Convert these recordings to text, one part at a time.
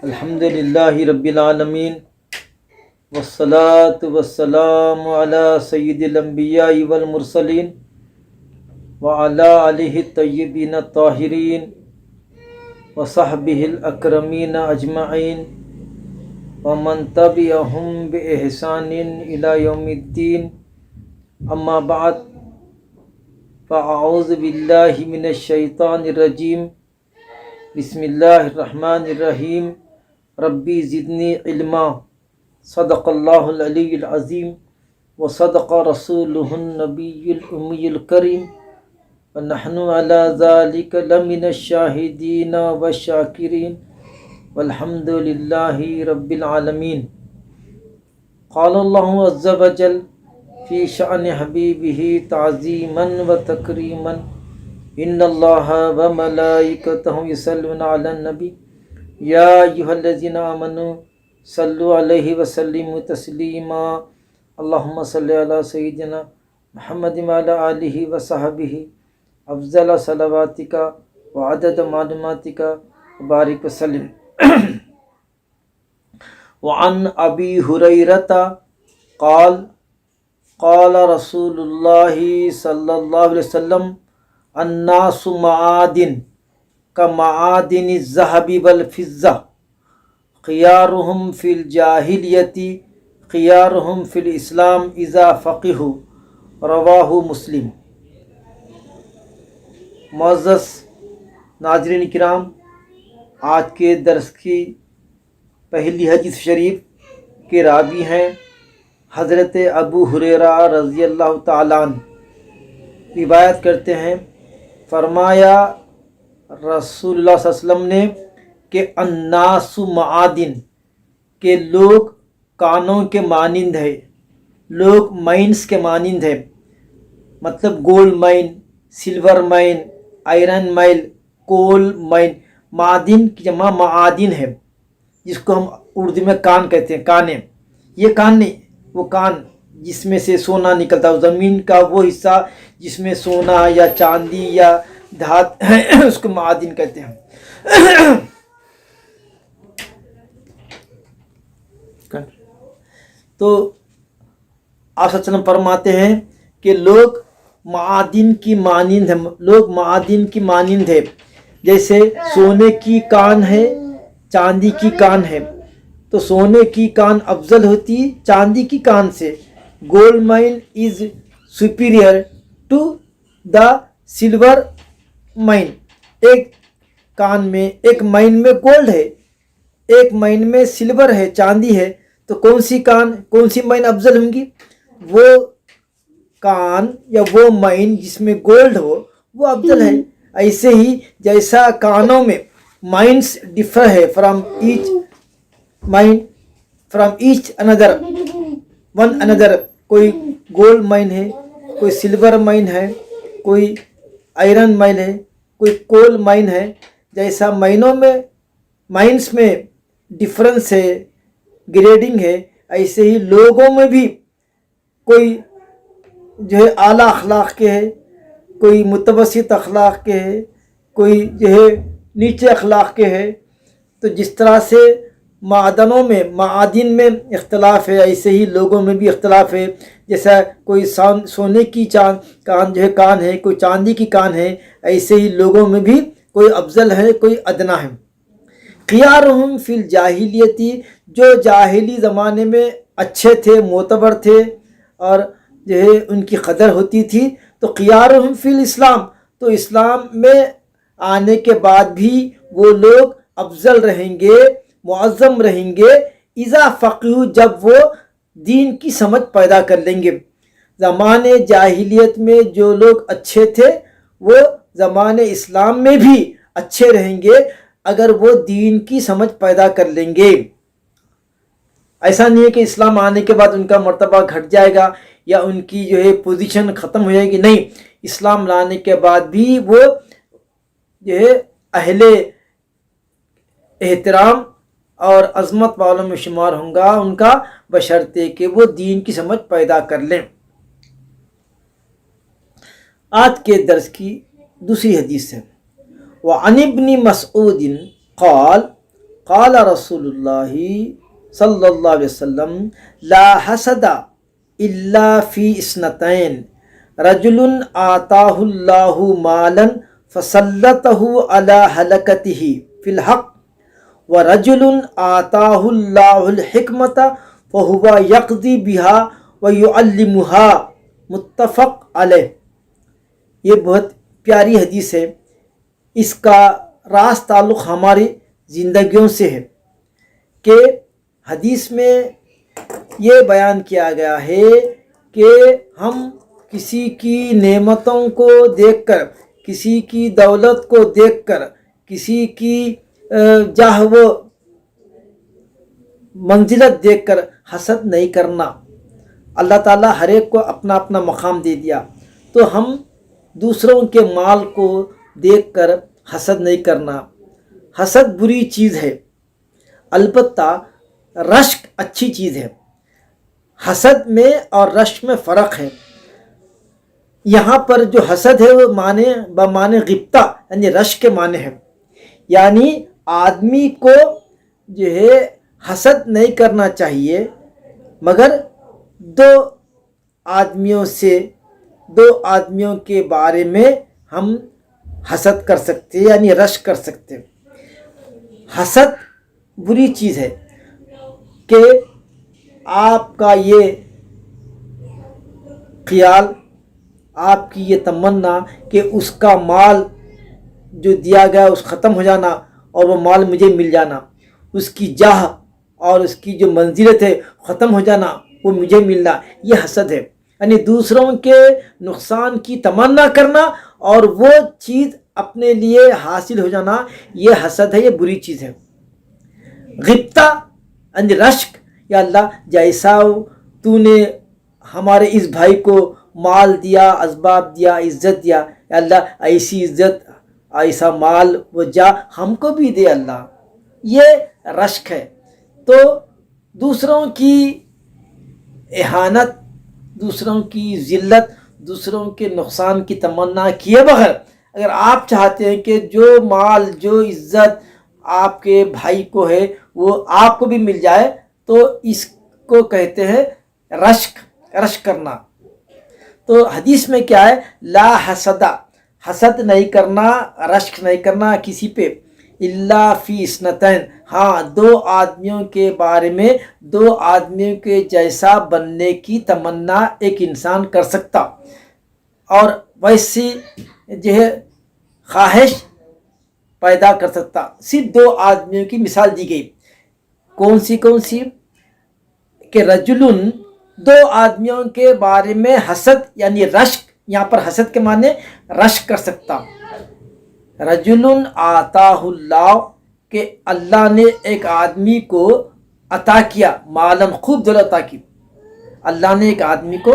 الحمد للہ رب العالمین والصلاة والسلام علی سید الانبیاء والمرسلین وعلی آلہ الطیبین الطاہرین وصحبہ الاکرمین اجمعین ومن تبعہم بإحسان الی یوم الدین. اما بعد فاعوذ باللہ من الشیطان الرجیم. بسم اللہ الرحمن الرحیم. ربی زدنی علما. صدق اللہ العلی العظیم وصدق رسولہ النبی الامی الکریم ونحن علی ذلک لمن الشاہدین والشاکرین والحمد للہ رب العالمین. قال اللہ عز وجل فی شأن حبیبہ تعظیما و تکریما ان اللہ و ملائکتہ یصلون علی النبی یا ایھا الذین آمنوا صلوا علیہ وسلموا تسلیما. اللہم صلی علی سیدنا محمد وعلی آلہ وصحبہ افضل صلواتک وعدد معلوماتک وبارک وسلم. وعن ابی ہریرۃ قال قال رسول اللہ صلی اللہ علیہ وسلم الناس معادن کمعادن الذہب والفضہ خیارہم فی الجاہلیۃ خیارہم فی الاسلام اذا فقہوا. رواہ مسلم. معزز ناظرین کرام، آج کے درس کی پہلی حدیث شریف کے راوی ہیں حضرت ابو ہریرہ رضی اللہ تعالیٰ عنہ. روایت کرتے ہیں، فرمایا رسول اللہ صلی اللہ علیہ وسلم نے کہ الناس معادن، کہ لوگ کانوں کے مانند ہے، لوگ مائنس کے مانند ہے. مطلب gold mine, silver mine, iron mine, coal mine. معادن کی جمع معادن ہے، جس کو ہم اردو میں کان کہتے ہیں. کانے، یہ کان نہیں، وہ کان جس میں سے سونا نکلتا ہے، زمین کا وہ حصہ جس میں سونا یا چاندی یا دھات ہے اس کو معادن کہتے ہیں. تو آپ صلی اللہ علیہ وسلم فرماتے ہیں کہ لوگ معادن کی مانند ہیں، لوگ معادن کی مانند ہے. جیسے سونے کی کان ہے، چاندی کی کان ہے، تو سونے کی کان افضل ہوتی چاندی کی کان سے. Gold mine is superior to the silver mine. ایک کان میں، ایک مائن میں گولڈ ہے، ایک مائن میں سلور ہے، چاندی ہے، تو کون سی کان، کون سی مائن افضل ہوں گی؟ وہ کان یا وہ مائن جس میں گولڈ ہو وہ افضل ہے. ایسے ہی جیسا کانوں میں مائنس ڈفر ہے from each mine, from each اندر ون اندر. کوئی گولڈ مائن ہے، کوئی سلور مائن ہے، کوئی آئرن مائن ہے، کوئی کول مائن ہے. جیسا مائنوں میں، مائنس میں ڈفرنس ہے، گریڈنگ ہے، ایسے ہی لوگوں میں بھی کوئی جو ہے اعلیٰ اخلاق کے ہے، کوئی متوسط اخلاق کے ہے، کوئی جو ہے نیچے اخلاق کے ہے. تو جس طرح سے معدنوں میں، معادن میں اختلاف ہے، ایسے ہی لوگوں میں بھی اختلاف ہے. جیسا کوئی سونے کی کان جو ہے کان ہے، کوئی چاندی کی کان ہے، ایسے ہی لوگوں میں بھی کوئی افضل ہے، کوئی ادنا ہے. خیارہم فی الجاہلیت، جو جاہلی زمانے میں اچھے تھے، معتبر تھے اور جو ہے ان کی قدر ہوتی تھی. تو خیارہم فی الاسلام، تو اسلام میں آنے کے بعد بھی وہ لوگ افضل رہیں گے، معظم رہیں گے. اذا فقہوا، جب وہ دین کی سمجھ پیدا کر لیں گے. زمانے جاہلیت میں جو لوگ اچھے تھے وہ زمانے اسلام میں بھی اچھے رہیں گے اگر وہ دین کی سمجھ پیدا کر لیں گے. ایسا نہیں ہے کہ اسلام آنے کے بعد ان کا مرتبہ گھٹ جائے گا یا ان کی جو ہے پوزیشن ختم ہو جائے گی. نہیں، اسلام لانے کے بعد بھی وہ جو ہے اہل احترام اور عظمت والوں میں شمار ہوں گا ان کا، بشرطے کہ وہ دین کی سمجھ پیدا کر لیں. آج کے درس کی دوسری حدیث ہے. وعن ابن مسعود قال قال رسول اللہ صلی اللہ علیہ وسلم لا حسد الا فی اثنتین رجل آتاہ اللہ مالا فسلطہ علی ہلکتہ فی الحق ورجل آتاہ اللہ الحکمت فہو یقضی بہا ویعلمها متفق علیہ۔ یہ بہت پیاری حدیث ہے، اس کا راست تعلق ہماری زندگیوں سے ہے کہ حدیث میں یہ بیان کیا گیا ہے کہ ہم کسی کی نعمتوں کو دیکھ کر، کسی کی دولت کو دیکھ کر، کسی کی جاہ و منزلت دیکھ کر حسد نہیں کرنا۔ اللہ تعالیٰ ہر ایک کو اپنا اپنا مقام دے دیا، تو ہم دوسروں کے مال کو دیکھ کر حسد نہیں کرنا۔ حسد بری چیز ہے، البتہ رشک اچھی چیز ہے۔ حسد میں اور رشک میں فرق ہے۔ یہاں پر جو حسد ہے وہ بمعنی غبطہ یعنی رشک کے معنی ہے، یعنی آدمی کو جو ہے حسد نہیں کرنا چاہیے، مگر دو آدمیوں کے بارے میں ہم حسد کر سکتے ہیں، یعنی رشک کر سکتے ہیں۔ حسد بری چیز ہے کہ آپ کا یہ خیال، آپ کی یہ تمنا کہ اس کا مال جو دیا گیا اس ختم ہو جانا اور وہ مال مجھے مل جانا، اس کی جاہ اور اس کی جو منزلت ہے ختم ہو جانا، وہ مجھے ملنا، یہ حسد ہے۔ یعنی دوسروں کے نقصان کی تمنا کرنا اور وہ چیز اپنے لیے حاصل ہو جانا، یہ حسد ہے، یہ بری چیز ہے۔ غبطہ یعنی رشک، یا اللہ جیسا تو نے ہمارے اس بھائی کو مال دیا، اسباب دیا، عزت دیا، یا اللہ ایسی عزت، ایسا مال و جا ہم کو بھی دے اللہ، یہ رشک ہے۔ تو دوسروں کی اہانت، دوسروں کی ذلت، دوسروں کے نقصان کی تمنا کیے بغیر اگر آپ چاہتے ہیں کہ جو مال، جو عزت آپ کے بھائی کو ہے وہ آپ کو بھی مل جائے، تو اس کو کہتے ہیں رشک کرنا۔ تو حدیث میں کیا ہے؟ لا حسدہ، حسد نہیں کرنا، رشک نہیں کرنا کسی پہ، الا فی اثنتین، ہاں دو آدمیوں کے بارے میں، دو آدمیوں کے جیسا بننے کی تمنا ایک انسان کر سکتا، اور ویسی جو ہے خواہش پیدا کر سکتا۔ صرف دو آدمیوں کی مثال دی گئی، کون سی کہ رجلن، دو آدمیوں کے بارے میں حسد یعنی رشک، یہاں پر حسد کے معنی رشک کر سکتا۔ رجلن آتاہ اللہ، کہ اللہ نے ایک آدمی کو عطا کیا، مالن، خوب دولت عطا کی، اللہ نے ایک آدمی کو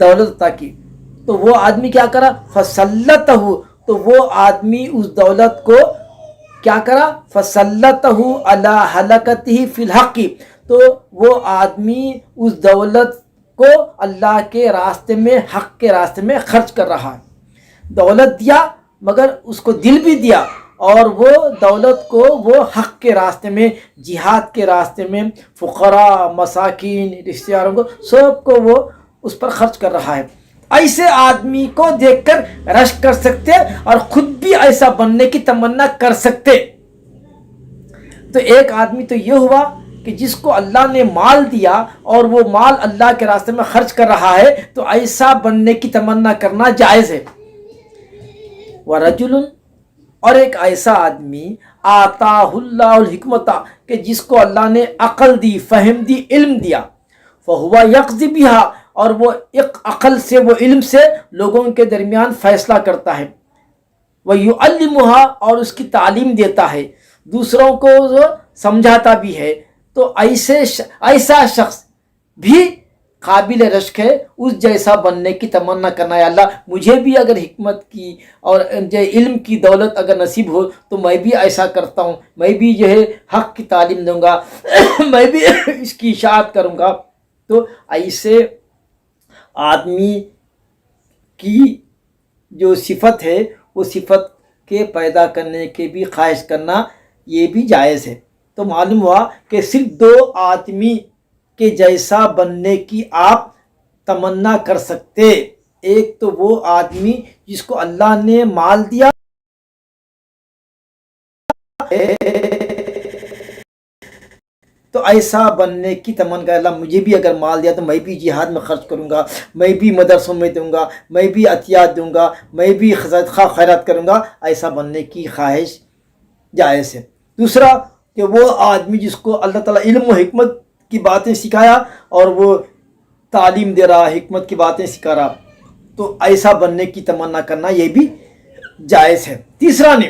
دولت عطا کی، تو وہ آدمی کیا کرا؟ فسلطہ، تو وہ آدمی اس دولت کو کیا کرا؟ فسلطہ علی ہلکتہ فی الحق، تو وہ آدمی اس دولت کو اللہ کے راستے میں، حق کے راستے میں خرچ کر رہا ہے۔ دولت دیا مگر اس کو دل بھی دیا، اور وہ دولت کو وہ حق کے راستے میں، جہاد کے راستے میں، فقراء، مساکین، رشتہ داروں کو، سب کو وہ اس پر خرچ کر رہا ہے۔ ایسے آدمی کو دیکھ کر رشک کر سکتے اور خود بھی ایسا بننے کی تمنا کر سکتے۔ تو ایک آدمی تو یہ ہوا کہ جس کو اللہ نے مال دیا اور وہ مال اللہ کے راستے میں خرچ کر رہا ہے، تو ایسا بننے کی تمنا کرنا جائز ہے۔ ورجل، اور ایک ایسا آدمی، آتاہ اللہ الحکمت، کہ جس کو اللہ نے عقل دی، فہم دی، علم دیا، فہو یقضی بہا، اور وہ ایک عقل سے، وہ علم سے لوگوں کے درمیان فیصلہ کرتا ہے، ویعلمها، اور اس کی تعلیم دیتا ہے، دوسروں کو سمجھاتا بھی ہے، تو ایسا شخص بھی قابل رشک ہے، اس جیسا بننے کی تمنا کرنا ہے۔ اللہ مجھے بھی اگر حکمت کی اور علم کی دولت اگر نصیب ہو تو میں بھی ایسا کرتا ہوں، میں بھی جو ہے حق کی تعلیم دوں گا، میں بھی اس کی اشاعت کروں گا۔ تو ایسے آدمی کی جو صفت ہے، وہ صفت کے پیدا کرنے کے بھی خواہش کرنا یہ بھی جائز ہے۔ تو معلوم ہوا کہ صرف 2 آدمی کے جیسا بننے کی آپ تمنا کر سکتے۔ ایک تو وہ آدمی جس کو اللہ نے مال دیا تو ایسا بننے کی تمنا کر، اللہ مجھے بھی اگر مال دیا تو میں بھی جہاد میں خرچ کروں گا، میں بھی مدرسوں میں دوں گا، میں بھی عطیات دوں گا، میں بھی صدقہ خیرات کروں گا، ایسا بننے کی خواہش جائز ہے۔ دوسرا کہ وہ آدمی جس کو اللہ تعالیٰ علم و حکمت کی باتیں سکھایا اور وہ تعلیم دے رہا، حکمت کی باتیں سکھا رہا، تو ایسا بننے کی تمنا کرنا یہ بھی جائز ہے۔ تیسرا نے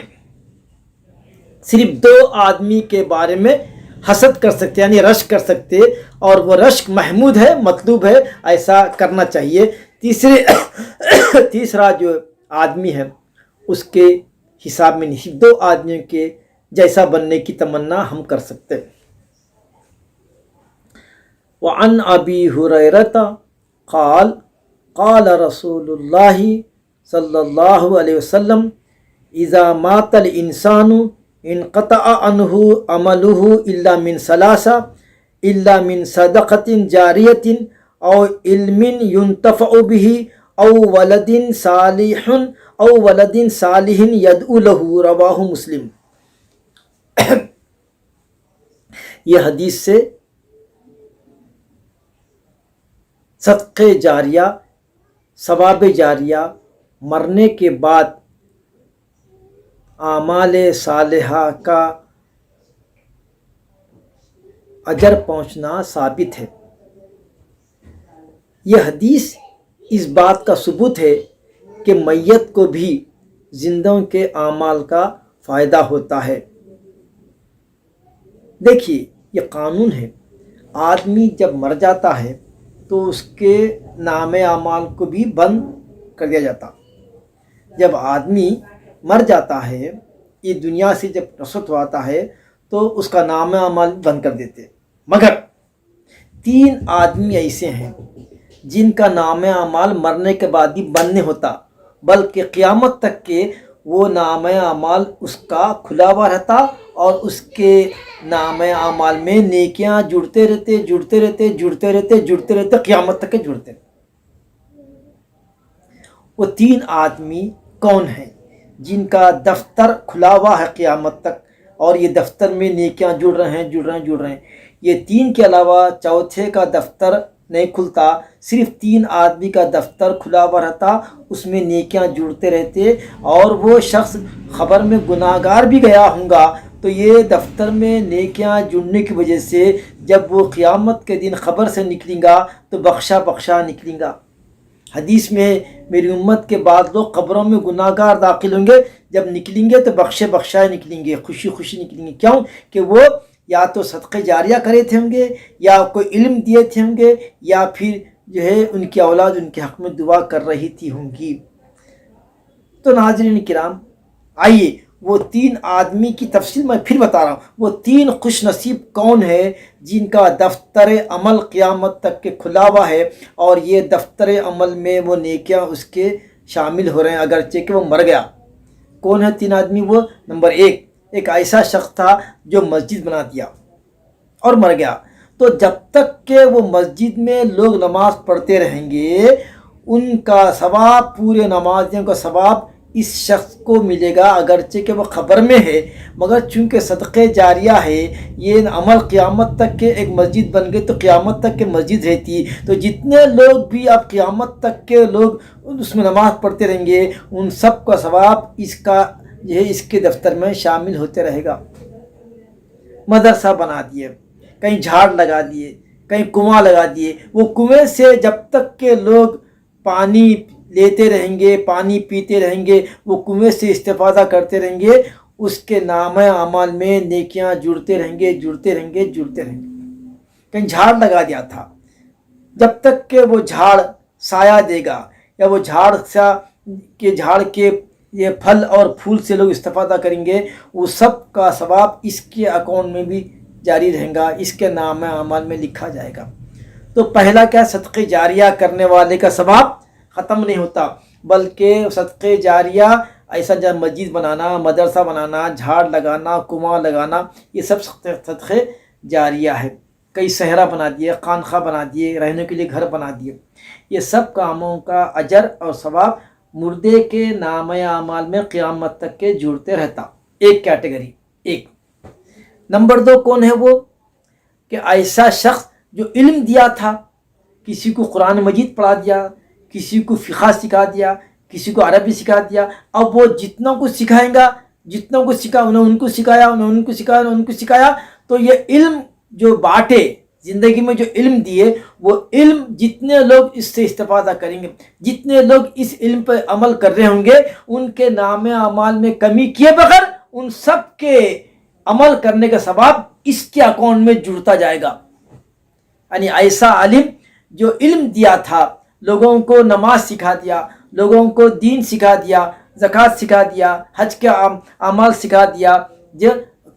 صرف 2 آدمی کے بارے میں حسد کر سکتے، یعنی رشک کر سکتے، اور وہ رشک محمود ہے، مطلوب ہے، ایسا کرنا چاہیے۔ تیسرا جو آدمی ہے اس کے حساب میں نہیں، 2 آدمیوں کے جیسا بننے کی تمنا ہم کر سکتے۔ وعن ابی ہریرہ قال قال رسول اللہ صلی اللہ علیہ وسلم اذا مات الانسان انقطع عنہ عملہ الا من 3 الا من صدقۃ جاریۃ او علم ينتفع به او ولد صالح يدعو له، رواہ مسلم۔ یہ حدیث سے صدقے جاریہ، ثواب جاریہ، مرنے کے بعد اعمال صالحہ کا اجر پہنچنا ثابت ہے۔ یہ حدیث اس بات کا ثبوت ہے کہ میت کو بھی زندوں کے اعمال کا فائدہ ہوتا ہے۔ دیکھیے یہ قانون ہے، آدمی جب مر جاتا ہے تو اس کے نام اعمال کو بھی بند کر دیا جاتا۔ جب آدمی مر جاتا ہے، یہ دنیا سے جب رخصت ہوتا ہے تو اس کا نام اعمال بند کر دیتے، مگر 3 آدمی ایسے ہیں جن کا نام اعمال مرنے کے بعد بھی بند نہیں ہوتا، بلکہ قیامت تک کے وہ نام اعمال اس کا کھلا ہوا رہتا اور اس کے نام اعمال میں نیکیاں جڑتے رہتے قیامت تک کے جڑتے۔ وہ 3 آدمی کون ہیں جن کا دفتر کھلا ہوا ہے قیامت تک، اور یہ دفتر میں نیکیاں جڑ رہے ہیں۔ یہ 3 کے علاوہ چوتھے کا دفتر نہیں کھلتا، صرف 3 آدمی کا دفتر کھلا ہوا رہتا، اس میں نیکیاں جڑتے رہتے، اور وہ شخص خبر میں گناہگار بھی گیا ہوں گا تو یہ دفتر میں نیکیاں جڑنے کی وجہ سے جب وہ قیامت کے دن خبر سے نکلیں گا تو بخشا نکلیں گا۔ حدیث میں میری امت کے بعد لوگ قبروں میں گناہگار داخل ہوں گے، جب نکلیں گے تو بخشائے نکلیں گے، خوشی نکلیں گے۔ کیوں کہ وہ یا تو صدقے جاریہ کرے تھے ہوں گے، یا کوئی علم دیے تھے ہوں گے، یا پھر جو ہے ان کی اولاد ان کے حق میں دعا کر رہی تھی ہوں گی۔ تو ناظرین کرام، آئیے وہ 3 آدمی کی تفصیل میں پھر بتا رہا ہوں۔ وہ 3 خوش نصیب کون ہے جن کا دفتر عمل قیامت تک کے کھلا ہوا ہے، اور یہ دفتر عمل میں وہ نیکیاں اس کے شامل ہو رہے ہیں اگرچہ کہ وہ مر گیا۔ کون ہے 3 آدمی؟ وہ نمبر 1، ایک ایسا شخص تھا جو مسجد بنا دیا اور مر گیا، تو جب تک کہ وہ مسجد میں لوگ نماز پڑھتے رہیں گے ان کا ثواب، پورے نمازیوں کا ثواب اس شخص کو ملے گا اگرچہ کہ وہ خبر میں ہے، مگر چونکہ صدقے جاریہ ہے، یہ عمل قیامت تک کے ایک مسجد بن گئے تو قیامت تک کے مسجد رہتی، تو جتنے لوگ بھی اب قیامت تک کے لوگ اس میں نماز پڑھتے رہیں گے ان سب کا ثواب اس کا جو ہے اس کے دفتر میں شامل ہوتے رہے گا۔ مدرسہ بنا دیے، کہیں جھاڑ لگا دیے، کہیں کنواں لگا دیے، وہ کنویں سے جب تک کہ لوگ پانی لیتے رہیں گے، پانی پیتے رہیں گے، وہ کنویں سے استفادہ کرتے رہیں گے، اس کے نام اعمال میں نیکیاں جڑتے رہیں گے۔ کہیں جھاڑ لگا دیا تھا، جب تک کہ وہ جھاڑ سایہ دے گا، یا وہ جھاڑ کے یہ پھل اور پھول سے لوگ استفادہ کریں گے، وہ سب کا ثواب اس کے اکاؤنٹ میں بھی جاری رہے گا، اس کے نام اعمال میں لکھا جائے گا۔ تو پہلا کیا، صدقے جاریہ کرنے والے کا ثواب ختم نہیں ہوتا، بلکہ صدقے جاریہ ایسا جب مسجد بنانا، مدرسہ بنانا، جھاڑ لگانا، کنواں لگانا، یہ سب صدقے جاریہ ہے. کئی صحرا بنا دیے، خانقاہ بنا دیے، رہنے کے لیے گھر بنا دیے. یہ سب کاموں کا اجر اور ثواب مردے کے نامہ اعمال میں قیامت تک کے جڑتے رہتا. ایک کیٹیگری. ایک نمبر 2 کون ہے وہ کہ ایسا شخص جو علم دیا تھا، کسی کو قرآن مجید پڑھا دیا، کسی کو فقہ سکھا دیا، کسی کو عربی سکھا دیا. اب وہ جتنا کو سکھائیں گا، جتنا کو سکھا انہیں ان کو سکھایا، انہیں ان کو سکھایا، انہیں ان کو سکھایا. تو یہ علم جو بانٹے، زندگی میں جو علم دیے، وہ علم جتنے لوگ اس سے استفادہ کریں گے، جتنے لوگ اس علم پر عمل کر رہے ہوں گے، ان کے نام اعمال میں کمی کیے بغیر ان سب کے عمل کرنے کا ثواب اس کے اکاؤنٹ میں جڑتا جائے گا. یعنی ایسا عالم جو علم دیا تھا، لوگوں کو نماز سکھا دیا، لوگوں کو دین سکھا دیا، زکوٰۃ سکھا دیا، حج کے اعمال سکھا دیا،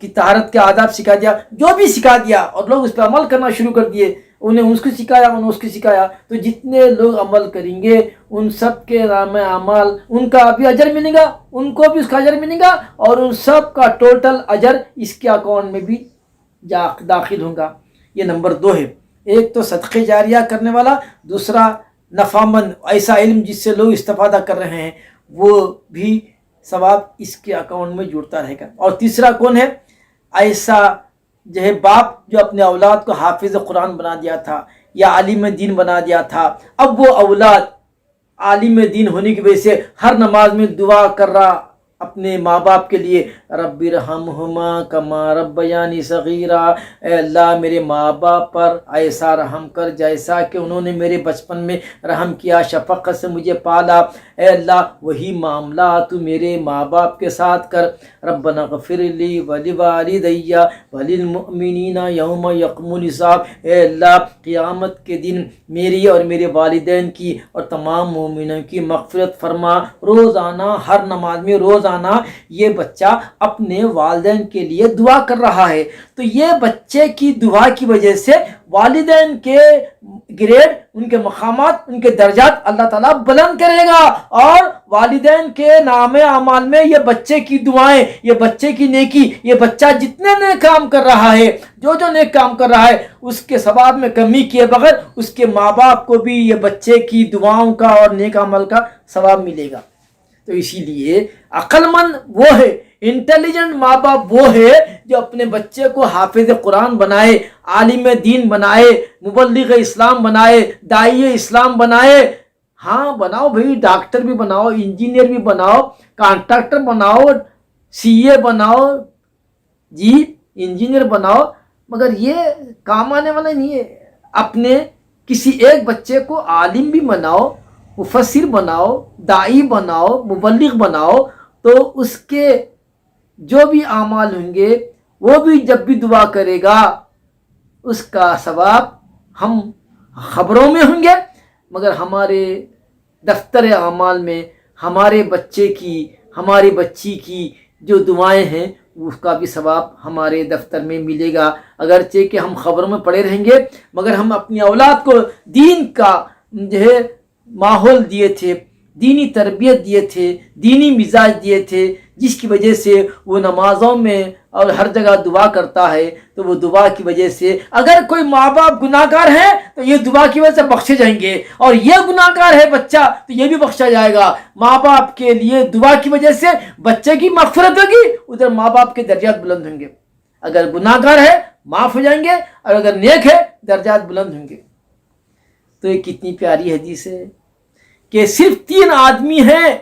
کہ طہارت کے آداب سکھا دیا، جو بھی سکھا دیا، اور لوگ اس پہ عمل کرنا شروع کر دیے. انہیں اس کو سکھایا، انہیں اس کو سکھایا. تو جتنے لوگ عمل کریں گے ان سب کے نام اعمال، ان کا بھی اجر ملے گا، ان کو بھی اس کا اجر ملے گا، اور ان سب کا ٹوٹل اجر اس کے اکاؤنٹ میں بھی داخل ہوگا. یہ نمبر 2 ہے. ایک تو صدقے جاریہ کرنے والا، دوسرا نفع مند، ایسا علم جس سے لوگ استفادہ کر رہے ہیں، وہ بھی ثواب اس کے اکاؤنٹ میں جڑتا رہے گا. اور تیسرا کون ہے؟ ایسا جو ہے باپ جو اپنے اولاد کو حافظ قرآن بنا دیا تھا یا عالم دین بنا دیا تھا. اب وہ اولاد عالم دین ہونے کی وجہ سے ہر نماز میں دعا کر رہا اپنے ماں باپ کے لیے، رب ارحمہما کما ربیانی صغیرا، اے اللہ میرے ماں باپ پر ایسا رحم کر جیسا کہ انہوں نے میرے بچپن میں رحم کیا، شفقت سے مجھے پالا. اے اللہ وہی معاملہ تو میرے ماں باپ کے ساتھ کر. ربنا اغفر لی ولوالدی وللمؤمنین یوم یقوم الحساب. اے اللہ قیامت کے دن میری اور میرے والدین کی اور تمام مومنوں کی مغفرت فرما. روزانہ ہر نماز میں روزانہ یہ بچہ اپنے والدین کے لیے دعا کر رہا ہے. تو یہ بچے کی دعا کی وجہ سے والدین کے گریڈ، ان کے مقامات، ان کے درجات اللہ تعالیٰ بلند کرے گا. اور والدین کے نام اعمال میں یہ بچے کی دعائیں، یہ بچے کی نیکی، یہ بچہ جتنے نیک کام کر رہا ہے، جو نیک کام کر رہا ہے، اس کے ثواب میں کمی کیے بغیر اس کے ماں باپ کو بھی یہ بچے کی دعاؤں کا اور نیک عمل کا ثواب ملے گا. تو اسی لیے عقل مند وہ ہے، انٹیلیجنٹ ماں باپ وہ ہے جو اپنے بچے کو حافظ قرآن بنائے، عالم دین بنائے، مبلغ اسلام بنائے، داعی اسلام بنائے. ہاں بناؤ بھائی، ڈاکٹر بھی بناؤ، انجینئر بھی بناؤ، کانٹریکٹر بناؤ، سی اے بناؤ، جی انجینئر بناؤ، مگر یہ کام آنے والا نہیں ہے. اپنے کسی ایک بچے کو عالم بھی بناؤ، مفسر بناؤ، داعی بناؤ، مبلغ بناؤ، تو اس کے جو بھی اعمال ہوں گے، وہ بھی جب بھی دعا کرے گا اس کا ثواب ہم خبروں میں ہوں گے، مگر ہمارے دفتر اعمال میں ہمارے بچے کی، ہماری بچی کی جو دعائیں ہیں اس کا بھی ثواب ہمارے دفتر میں ملے گا. اگرچہ کہ ہم خبروں میں پڑے رہیں گے، مگر ہم اپنی اولاد کو دین کا جو ہے ماحول دیے تھے، دینی تربیت دیے تھے، دینی مزاج دیے تھے، جس کی وجہ سے وہ نمازوں میں اور ہر جگہ دعا کرتا ہے. تو وہ دعا کی وجہ سے اگر کوئی ماں باپ گناہ گار ہے تو یہ دعا کی وجہ سے بخشے جائیں گے، اور یہ گناہ گار ہے بچہ تو یہ بھی بخشا جائے گا. ماں باپ کے لیے دعا کی وجہ سے بچے کی مغفرت ہوگی، ادھر ماں باپ کے درجات بلند ہوں گے. اگر گناہ گار ہے معاف ہو جائیں گے، اور اگر نیک ہے درجات بلند ہوں گے. تو یہ کتنی پیاری حدیث ہے کہ صرف 3 آدمی ہیں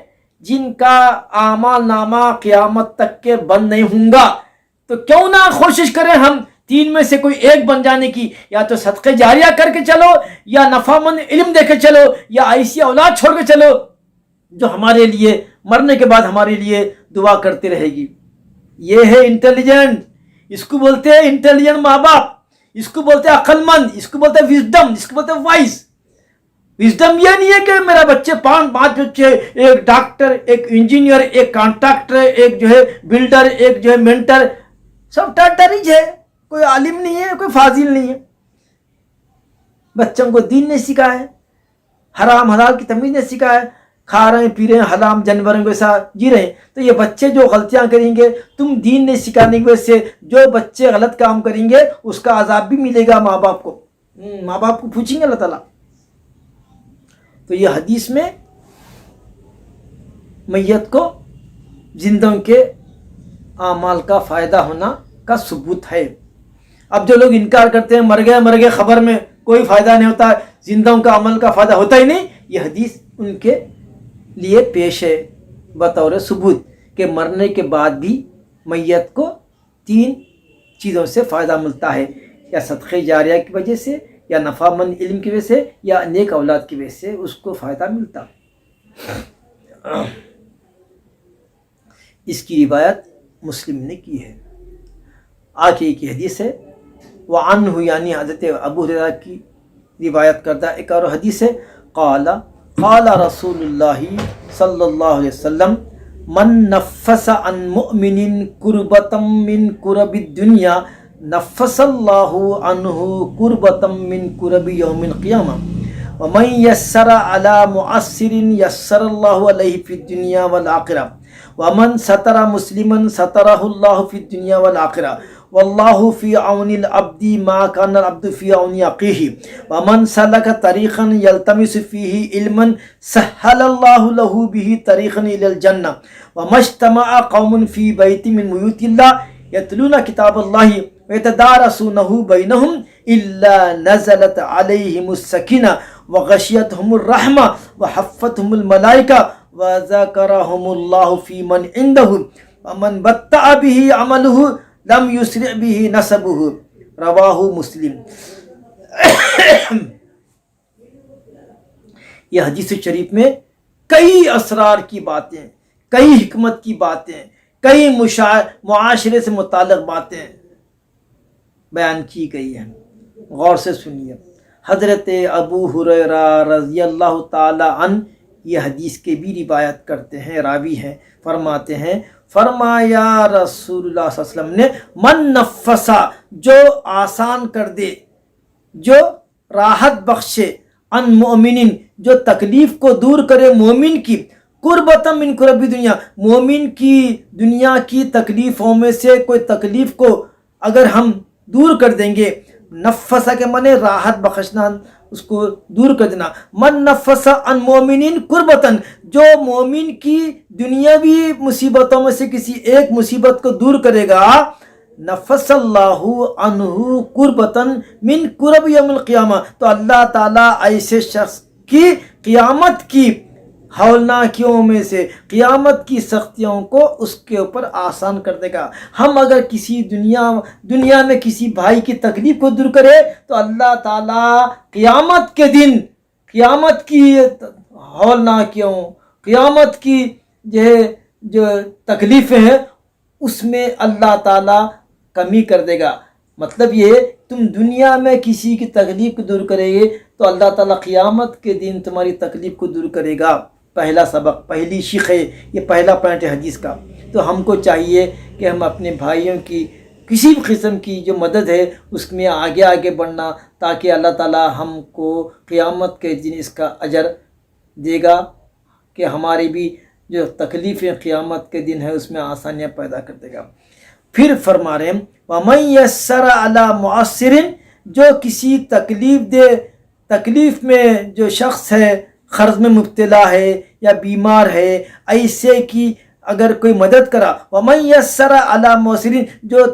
جن کا اعمال نامہ قیامت تک کے بند نہیں ہوں گا. تو کیوں نہ کوشش کریں ہم 3 میں سے کوئی ایک بن جانے کی. یا تو صدقے جاریہ کر کے چلو، یا نفع مند علم دے کے چلو، یا ایسی اولاد چھوڑ کے چلو جو ہمارے لیے مرنے کے بعد ہمارے لیے دعا کرتے رہے گی. یہ ہے انٹیلیجنٹ، اس کو بولتے ہیں انٹیلیجنٹ ماں باپ، اس کو بولتے ہیں عقل مند، اس کو بولتے ہیں وزڈم، اس کو بولتے ہیں وائز. وزڈم یہ نہیں ہے کہ میرا بچے 5 بچے، ایک ڈاکٹر، ایک انجینئر، ایک کانٹریکٹر، ایک جو ہے بلڈر، ایک جو ہے مینٹر، سب ٹرٹریج ہے، کوئی عالم نہیں ہے، کوئی فاضل نہیں ہے. بچوں کو دین نے سکھایا ہے، حرام حلال کی تمیز نے سکھایا ہے. کھا رہے ہیں پی رہے ہیں حرام جانوروں کے ساتھ جی رہے ہیں. تو یہ بچے جو غلطیاں کریں گے تم دین نہیں سکھانے کی وجہ سے جو بچے غلط کام کریں گے اس کا عذاب بھی ملے گا ماں باپ کو. ماں باپ کو پوچھیں گے اللہ تعالیٰ. تو یہ حدیث میں میت کو زندوں کے اعمال کا فائدہ ہونا کا ثبوت ہے. اب جو لوگ انکار کرتے ہیں مر گئے خبر میں کوئی فائدہ نہیں ہوتا، زندوں کا عمل کا فائدہ ہوتا ہی نہیں، یہ حدیث ان کے لیے پیش ہے بطور ثبوت کہ مرنے کے بعد بھی میت کو 3 چیزوں سے فائدہ ملتا ہے، یا صدقہ جاریہ کی وجہ سے، یا نفع مند علم کی وجہ سے، یا نیک اولاد کی وجہ سے اس کو فائدہ ملتا. اس کی روایت مسلم نے کی ہے. آگے کی حدیث ہے وعنہ، یعنی حضرت ابو ہریرہ کی روایت کردہ ایک اور حدیث ہے. قال رسول اللہ صلی اللہ علیہ وسلم من نفس عن مؤمن کربۃ من کرب الدنیا نفس اللہ عنہ کربۃ من کرب یوم القیامہ ومن یسر علی معسر یسر اللہ علیہ فی الدنیا والآخرہ ومن ستر مسلما سترہ اللہ فی الدنیا والآخرہ واللہ فی عون العبد ما کان العبد فی عون اخیہ ومن سلک طریقا یلتمس فیہ علما سہل اللہ لہ بہ طریقا الی الجنہ وما اجتمع قوم فی بیت من بیوت اللہ یتلون کتاب اللہ ویتدارسونہ بینہم الا نزلت علیہم السکینہ وغشیتہم الرحمہ وحفتہم الملائکہ وذکرہم اللہ فی من عندہ ومن بطأ بہ عملہ لم یسرع به نسبہ. رواہ مسلم. یہ حدیث شریف میں کئی اسرار کی باتیں، کئی حکمت کی باتیں، کئی معاشرے سے متعلق باتیں بیان کی گئی ہیں. غور سے سنیے. حضرت ابو ہریرہ رضی اللہ تعالی عنہ یہ حدیث کے بھی روایت کرتے ہیں، راوی ہیں. فرماتے ہیں فرمایا رسول اللہ صلی اللہ علیہ وسلم نے من نفسا، جو آسان کر دے، جو راحت بخشے، ان مومن، جو تکلیف کو دور کرے مومن کی، قربۃ من قرب دنیا، مومن کی دنیا کی تکلیفوں میں سے کوئی تکلیف کو اگر ہم دور کر دیں گے، نفسا کے معنی راحت بخشنا، اس کو دور کر دینا. من نفس عن مومن قربتاً، جو مومن کی دنیاوی مصیبتوں میں سے کسی ایک مصیبت کو دور کرے گا، نفس اللہ عنہ قربتاً من قرب یوم القیامہ، تو اللہ تعالیٰ ایسے شخص کی قیامت کی ہولناکیوں میں سے، قیامت کی سختیوں کو اس کے اوپر آسان کر دے گا. ہم اگر کسی دنیا میں کسی بھائی کی تکلیف کو دور کرے تو اللہ تعالیٰ قیامت کے دن، قیامت کی ہولناکیوں، قیامت کی جو تکلیفیں ہیں اس میں اللہ تعالیٰ کمی کر دے گا. مطلب یہ تم دنیا میں کسی کی تکلیف کو دور کرے گے تو اللہ تعالیٰ قیامت کے دن تمہاری تکلیف کو دور کرے گا. پہلا سبق، پہلی شق ہے، یہ پہلا پوائنٹ ہے حدیث کا. تو ہم کو چاہیے کہ ہم اپنے بھائیوں کی کسی بھی قسم کی جو مدد ہے اس میں آگے بڑھنا، تاکہ اللہ تعالیٰ ہم کو قیامت کے دن اس کا اجر دے گا کہ ہماری بھی جو تکلیفیں قیامت کے دن ہے اس میں آسانیاں پیدا کر دے گا. پھر فرما رہے ہیں وَمَن يَسَّرَ عَلَى مُعَسِّرٍ، جو کسی تکلیف میں جو شخص ہے، قرض میں مبتلا ہے یا بیمار ہے، ایسے کی اگر کوئی مدد کرا. وَمَن يَسَّرَ عَلَى مُعْسِرٍ، جو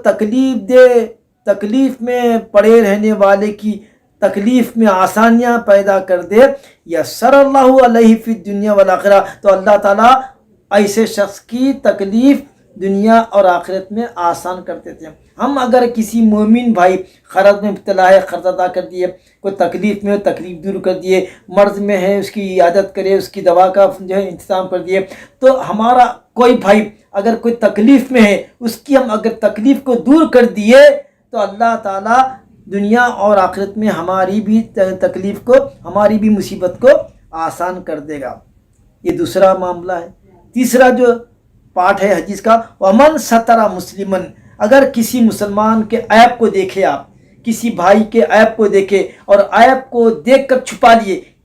تکلیف میں پڑے رہنے والے کی تکلیف میں آسانیاں پیدا کر دے، یسر اللہ علیہ فی الدنیا والآخرہ، تو اللہ تعالیٰ ایسے شخص کی تکلیف دنیا اور آخرت میں آسان کر دیتے ہیں. ہم اگر کسی مومن بھائی قرض میں مبتلا ہے، قرض ادا کر دیے، کوئی تکلیف میں تکلیف دور کر دیے، مرض میں ہے اس کی عیادت کرے، اس کی دوا کا انتظام کر دیے، تو ہمارا کوئی بھائی اگر کوئی تکلیف میں ہے، اس کی ہم اگر تکلیف کو دور کر دیے تو اللہ تعالیٰ دنیا اور آخرت میں ہماری بھی تکلیف کو، ہماری بھی مصیبت کو آسان کر دے گا. یہ دوسرا معاملہ ہے. تیسرا جو پارٹ ہے حدیث کا، وَمَن سَتَرَ مُسْلِمًا، اگر کسی مسلمان کے عیب کو دیکھے، آپ کسی بھائی کے عیب کو دیکھے اور عیب کو دیکھ کر چھپا لیے،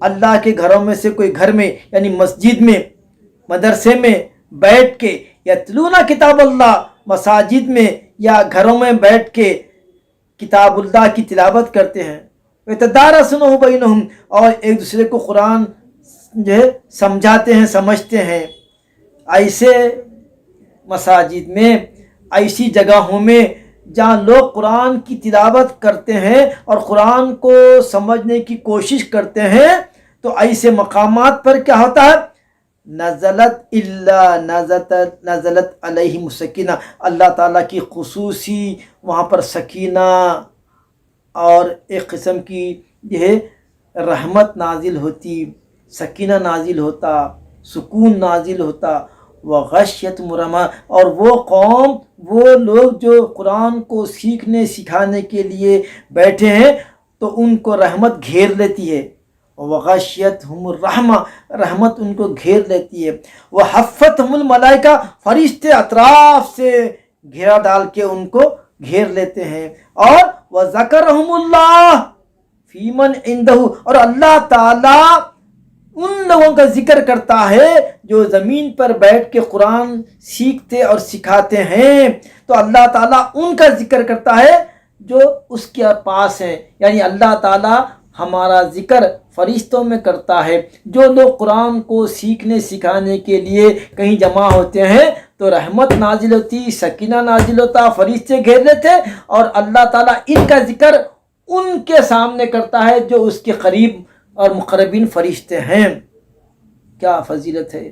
اللہ کے گھروں میں سے کوئی گھر میں یعنی مسجد میں مدرسے میں بیٹھ کے یتلون کتاب اللہ، مساجد میں یا گھروں میں بیٹھ کے کتاب اللہ کی تلاوت کرتے ہیں، وَيَتَدَارَسُونَهُ بَيْنَهُمْ، اور ایک دوسرے کو قرآن جو ہے سمجھاتے ہیں، سمجھتے ہیں، ایسے مساجد میں، ایسی جگہوں میں جہاں لوگ قرآن کی تلاوت کرتے ہیں اور قرآن کو سمجھنے کی کوشش کرتے ہیں، تو ایسے مقامات پر کیا ہوتا ہے؟ نزلت علیہم السکینہ، اللہ تعالیٰ کی خصوصی وہاں پر سکینہ اور ایک قسم کی یہ ہے رحمت نازل ہوتی، سکینہ نازل ہوتا، سکون نازل ہوتا، وغشیت مرما، اور وہ قوم، وہ لوگ جو قرآن کو سیکھنے سکھانے کے لیے بیٹھے ہیں تو ان کو رحمت گھیر لیتی ہے، وغشیتہم الرحمہ، رحمت ان کو گھیر لیتی ہے، وحفتہم الملائکہ، فرشتے اطراف سے گھیرا ڈال کے ان کو گھیر لیتے ہیں، اور وذکرہم اللہ فی من عندہ، اور اللہ تعالیٰ ان لوگوں کا ذکر کرتا ہے جو زمین پر بیٹھ کے قرآن سیکھتے اور سکھاتے ہیں، تو اللہ تعالیٰ ان کا ذکر کرتا ہے جو اس کے پاس ہیں، یعنی اللہ تعالیٰ ہمارا ذکر فرشتوں میں کرتا ہے، جو لوگ قرآن کو سیکھنے سکھانے کے لیے کہیں جمع ہوتے ہیں تو رحمت نازل ہوتی، سکینہ نازل ہوتا، فرشتے گھیر لیتے، اور اللہ تعالیٰ ان کا ذکر ان کے سامنے کرتا ہے جو اس کے قریب اور مقربین فرشتے ہیں۔ کیا فضیلت ہے!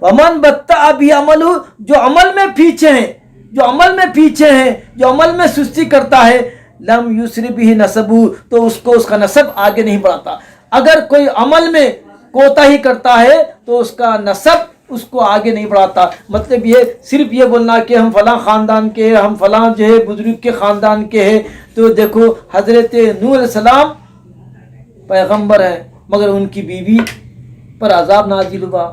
ومن بطأ بعملہ، جو عمل میں پیچھے ہیں، جو عمل میں پیچھے ہیں، جو عمل میں سستی کرتا ہے، لم یسرع بہ نسبہ، تو اس کو اس کا نسب آگے نہیں بڑھاتا۔ اگر کوئی عمل میں کوتاہی کرتا ہے تو اس کا نسب اس کو آگے نہیں بڑھاتا۔ مطلب یہ صرف یہ بولنا کہ ہم فلاں خاندان کے ہیں، ہم فلاں جو ہے بزرگ کے خاندان کے ہیں، تو دیکھو حضرت نوح علیہ السلام پیغمبر ہیں مگر ان کی بیوی پر عذاب نازل ہوا،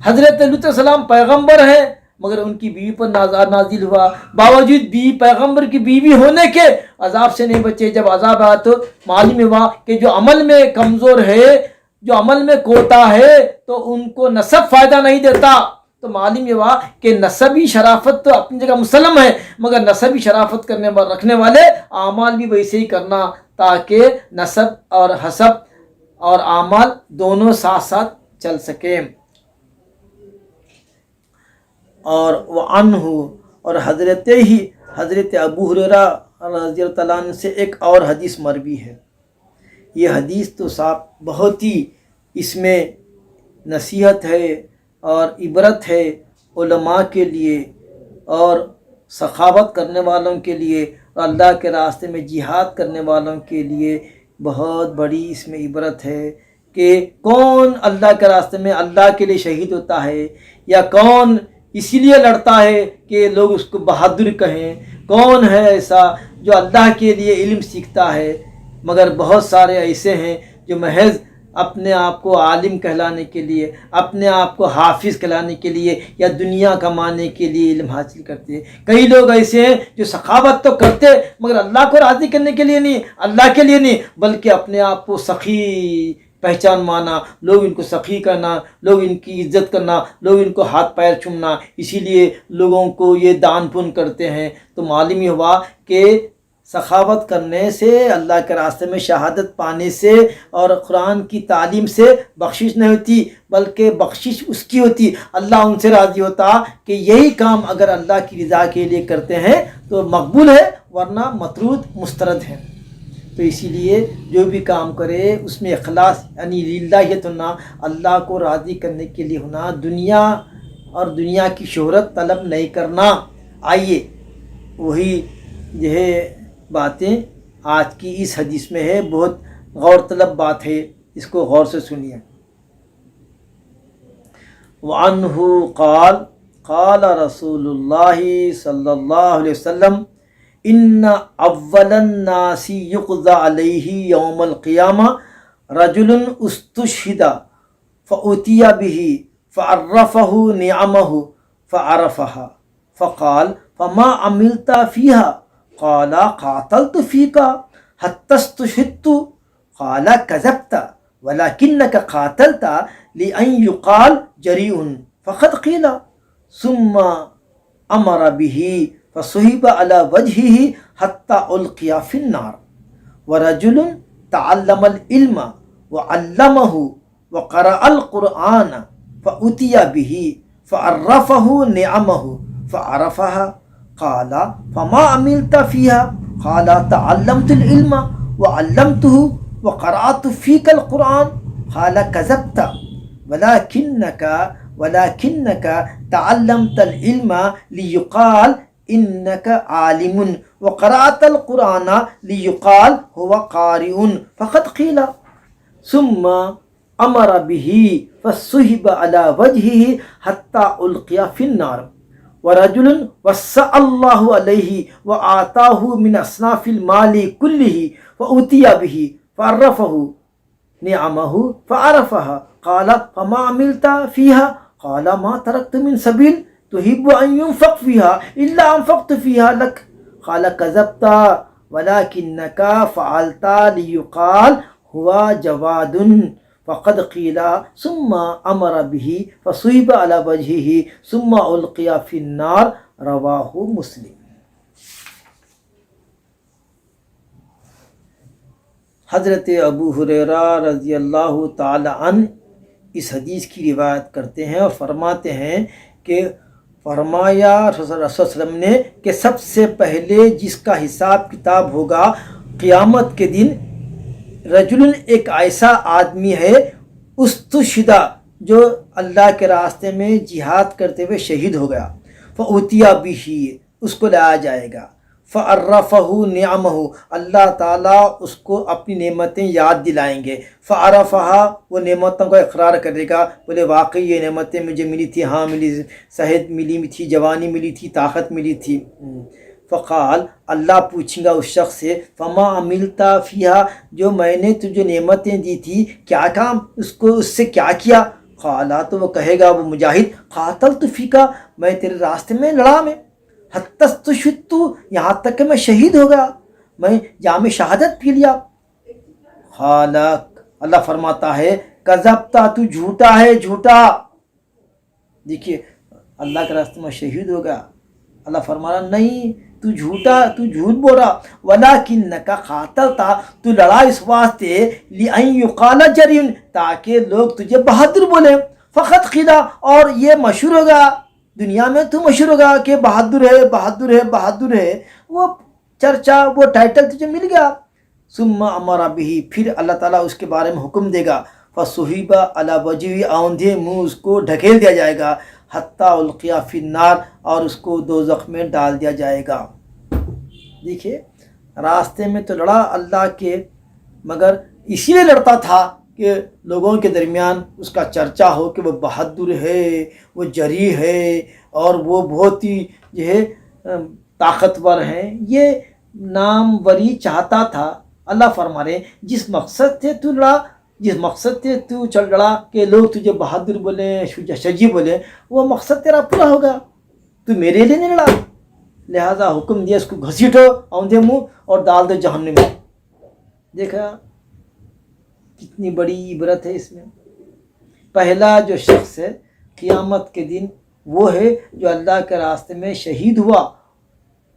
حضرت لوط علیہ السلام پیغمبر ہیں مگر ان کی بیوی پر عذاب نازل ہوا، باوجود پیغمبر کی بیوی ہونے کے عذاب سے نہیں بچے۔ جب عذاب آیا تو معلوم ہوا کہ جو عمل میں کمزور ہے، جو عمل میں کوتا ہے، تو ان کو نسب فائدہ نہیں دیتا۔ تو معلوم یہ ہوا کہ نسبی شرافت تو اپنی جگہ مسلم ہے، مگر نسبی شرافت رکھنے والے اعمال بھی ویسے ہی کرنا، تاکہ نسب اور حسب اور اعمال دونوں ساتھ ساتھ چل سکیں۔ اور وعنہ، اور حضرت ابو ہریرہ رضی اللہ تعالیٰ عنہ سے ایک اور حدیث مروی ہے۔ یہ حدیث تو صاحب بہت ہی اس میں نصیحت ہے اور عبرت ہے علماء کے لیے اور سخاوت کرنے والوں کے لیے اور اللہ کے راستے میں جہاد کرنے والوں کے لیے بہت بڑی اس میں عبرت ہے کہ کون اللہ کے راستے میں اللہ کے لیے شہید ہوتا ہے، یا کون اسی لیے لڑتا ہے کہ لوگ اس کو بہادر کہیں، کون ہے ایسا جو اللہ کے لیے علم سیکھتا ہے۔ مگر بہت سارے ایسے ہیں جو محض اپنے آپ کو عالم کہلانے کے لیے، اپنے آپ کو حافظ کہلانے کے لیے یا دنیا کمانے کے لیے علم حاصل کرتے ہیں۔ کئی لوگ ایسے ہیں جو سخاوت تو کرتے مگر اللہ کو راضی کرنے کے لیے نہیں، اللہ کے لیے نہیں، بلکہ اپنے آپ کو سخی پہچان مانا، لوگ ان کو سخی کرنا، لوگ ان کی عزت کرنا، لوگ ان کو ہاتھ پیر چومنا، اسی لیے لوگوں کو یہ دان پن کرتے ہیں۔ تو معلوم یہ ہوا کہ سخاوت کرنے سے، اللہ کے راستے میں شہادت پانے سے اور قرآن کی تعلیم سے بخشش نہیں ہوتی، بلکہ بخشش اس کی ہوتی، اللہ ان سے راضی ہوتا کہ یہی کام اگر اللہ کی رضا کے لیے کرتے ہیں تو مقبول ہے، ورنہ مطرود مسترد ہے۔ تو اسی لیے جو بھی کام کرے اس میں اخلاص یعنی للہیت ہونا، اللہ کو راضی کرنے کے لیے ہونا، دنیا اور دنیا کی شہرت طلب نہیں کرنا۔ آئیے وہی جو ہے باتیں آج کی اس حدیث میں ہے، بہت غور طلب بات ہے، اس کو غور سے سنیے۔ وعنہ قال قال رسول اللہ صلی اللہ علیہ وسلم ان اول الناس یقضى علیہ یوم القیامہ رجل استشہد فأتی بہ فعرفہ نعمہ فعرفها فقال فما عملت فیہا قال قاتلت فیک حتی استشہدت قال کذبت ولکنک قاتلت لأن یقال جریء فقد قیل ثم امر به فصحب على وجهه حتى القي في النار ورجل تعلم العلم وعلمه وقرأ القرآن فأتي به فعرفه نعمه فعرفها قال فما عملت فيها قال تعلمت العلم وعلمته وقرأت فيك القرآن قال كذبت ولكنك تعلمت العلم ليقال إنك عالم وقرأت القرآن ليقال هو قارئ فقد قيل ثم امر به فصحب على وجهه حتى القي في النار ورجل وسع الله عليه وآتاه من اصناف المال كله فأتي به فعرفه نعمه فعرفها قال فما عملت فيها قال ما تركت من سبيل تحب ان ينفق فيها الا انفقت فيها لك قال كذبت ولكنك فعلت ليقال هو جواد فقد قيل ثم امر به فصحب على وجهه ثم القي في النار رواہ مسلم۔ حضرت ابو ہریرہ رضی اللہ تعالی عنہ اس حدیث کی روایت کرتے ہیں اور فرماتے ہیں کہ فرمایا رسول اللہ صلی اللہ علیہ وسلم نے کہ سب سے پہلے جس کا حساب کتاب ہوگا قیامت کے دن رجل ایک ایسا آدمی ہے استشہدہ جو اللہ کے راستے میں جہاد کرتے ہوئے شہید ہو گیا، فأتیا بہ اس کو لایا جائے گا، فعرفہ نعمہ اللہ تعالیٰ اس کو اپنی نعمتیں یاد دلائیں گے، فعرفہا وہ نعمتوں کا اقرار کرے گا، بولے واقعی یہ نعمتیں مجھے ملی تھی، ہاں ملی، صحت ملی تھی، جوانی ملی تھی، طاقت ملی تھی۔ فقال اللہ پوچھیں گا اس شخص سے فما عملتا فیہا جو میں نے تجھے نعمتیں دی تھی کیا کام اس سے کیا کیا؟ قالا تو وہ کہے گا وہ مجاہد قاتلت فیکا میں تیرے راستے میں لڑا میں، حتی استشہدت یہاں تک کہ میں شہید ہو گیا، میں جام شہادت پی لیا۔ قال اللہ فرماتا ہے کذبتا تو جھوٹا ہے جھوٹا۔ دیکھیے اللہ کے راستے میں شہید ہو گیا، اللہ فرما رہا نہیں تو جھوٹا، تو جھوٹ بول رہا، ولیکنک قاتلتا تو لڑا اس واسطے لأن یقال جریء تاکہ لوگ تجھے بہادر بولیں، فقط قیل اور یہ مشہور ہوگا دنیا میں، تو مشہور ہوگا کہ بہادر ہے بہادر ہے بہادر ہے، وہ چرچا وہ ٹائٹل تجھے مل گیا۔ ثم امر به پھر اللہ تعالیٰ اس کے بارے میں حکم دے گا، فصحب علی وجهه آندھے منہ اس کو ڈھکیل دیا جائے گا، حتی القی فی النار اور اس کو دوزخ میں ڈال دیا جائے گا۔ دیکھیے راستے میں تو لڑا اللہ کے، مگر اسی لیے لڑتا تھا کہ لوگوں کے درمیان اس کا چرچا ہو کہ وہ بہادر ہے، وہ جری ہے اور وہ بہت ہی جو ہے طاقتور ہیں، یہ ناموری چاہتا تھا۔ اللہ فرما رہے جس مقصد سے تو لڑا، جس مقصد سے تو چل لڑا کہ لوگ تجھے بہادر بولیں، شجاع بولیں، وہ مقصد تیرا پورا ہوگا، تو میرے لیے نہیں لڑا، لہذا حکم دیا اس کو گھسیٹو آندھے منہ اور ڈال دو جہنم میں۔ دیکھا کتنی بڑی عبرت ہے اس میں۔ پہلا جو شخص ہے قیامت کے دن وہ ہے جو اللہ کے راستے میں شہید ہوا،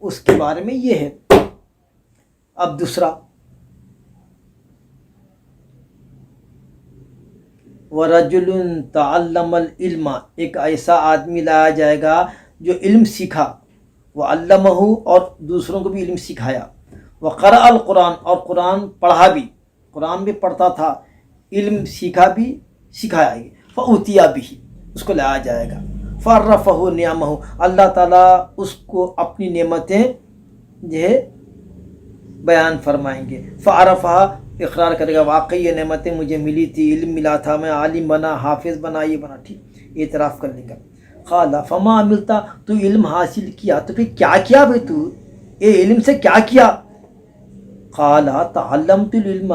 اس کے بارے میں یہ ہے۔ اب دوسرا وَرَجُلٌ تَعَلَّمَ الْعِلْمَ ایک ایسا آدمی لایا جائے گا جو علم سیکھا، وَعَلَّمَهُ اور دوسروں کو بھی علم سکھایا، وَقَرَأَ الْقُرْآنَ اور قرآن پڑھا بھی، قرآن بھی پڑھتا تھا، علم سیکھا بھی سکھایا بھی، فَأُتِيَ بِهِ اس کو لایا جائے گا، فَعَرَّفَهُ نِعَمَهُ اللہ تعالیٰ اس کو اپنی نعمتیں جو ہے بیان فرمائیں گے، فَعَرَفَهَا اقرار کرے گا واقعی یہ نعمتیں مجھے ملی تھی، علم ملا تھا، میں عالم بنا، حافظ بنا، یہ بنا، ٹھیک اعتراف کر لے گا۔ قال فما عملتا تو علم حاصل کیا تو پھر کیا کیا بھائی تو یہ علم سے کیا کیا؟ قال تعلمت العلم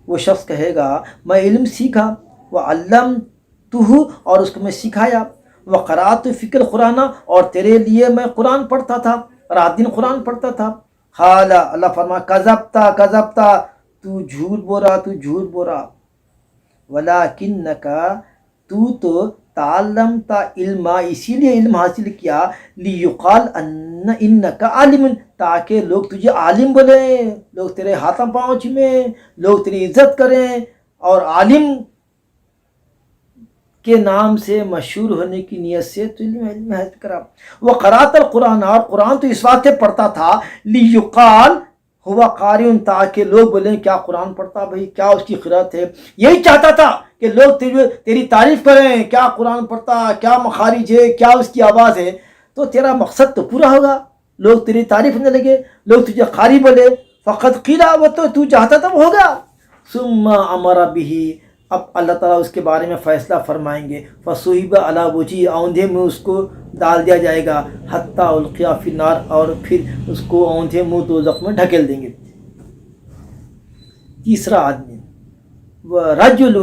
وہ شخص کہے گا میں علم سیکھا، وعلمتہ اور اس کو میں سکھایا، وقرأت فیک القرآن اور تیرے لیے میں قرآن پڑھتا تھا، رات دن قرآن پڑھتا تھا۔ قال اللہ فرما کذبتا کذبتا تو جھوٹ بول رہا، تو جھوٹ بول رہا۔ ولیکنک تو تعلمت علم، اسی لیے علم حاصل کیا، لیقال انک عالم، تاکہ لوگ تجھے عالم بولیں، لوگ تیرے ہاتھوں پاؤں چومیں، لوگ تیری عزت کریں، اور عالم کے نام سے مشہور ہونے کی نیت سے تو علم حاصل کرا۔ وہ قرأت القرآن، اور قرآن تو اس واسطے پڑھتا تھا، لیقال ہوا قاری، تاکہ لوگ بولیں کیا قرآن پڑھتا بھائی، کیا اس کی قرأت ہے، یہی چاہتا تھا کہ لوگ تیری تعریف کریں، کیا قرآن پڑھتا، کیا مخارج ہے، کیا اس کی آواز ہے، تو تیرا مقصد تو پورا ہوگا، لوگ تیری تعریف کرنے لگے، لوگ تجھے قاری بولے، فقط قیلا، وہ تو چاہتا تھا وہ ہوگا۔ ثم امر به، اب اللہ تعالیٰ اس کے بارے میں فیصلہ فرمائیں گے، فصحب علی وجہہ، اوندھے میں اس کو ڈال دیا جائے گا، حتی القیا فی النار، اور پھر اس کو اوندھے منہ دوزخ میں ڈھکیل دیں گے۔ تیسرا آدمی، رجل،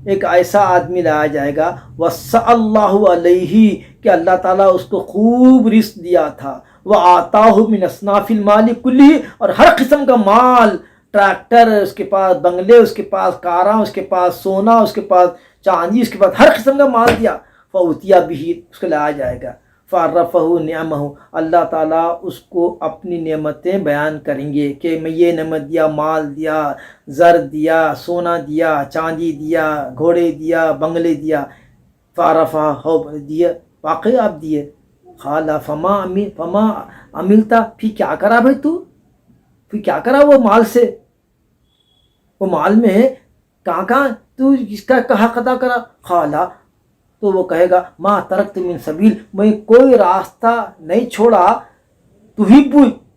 ایک ایسا آدمی لایا جائے گا، وسع اللہ علیہ، کہ اللہ تعالیٰ اس کو خوب رزق دیا تھا، وآتاہ من اصناف المال کلہ، اور ہر قسم کا مال، ٹریکٹر اس کے پاس، بنگلے اس کے پاس، کاراں اس کے پاس، سونا اس کے پاس، چاندی اس کے پاس، ہر قسم کا مال دیا، فأوتیا بہ، اس کو لایا جائے گا، فعرفہ نعمہ، اللہ تعالیٰ اس کو اپنی نعمتیں بیان کریں گے کہ میں یہ نعمت دیا، مال دیا، زر دیا، سونا دیا، چاندی دیا، گھوڑے دیا، بنگلے دیا، فعرفہ ہو دیا، واقعی آپ دیے، قال فما عملتا، پھر کیا کرا بھائی تو، پھر کیا کرا وہ مال سے، وہ مال میں کہاں تو اس کا حق ادا کرا، قالا، تو وہ کہے گا ما ترکت من سبیل، میں کوئی راستہ نہیں چھوڑا، تحب،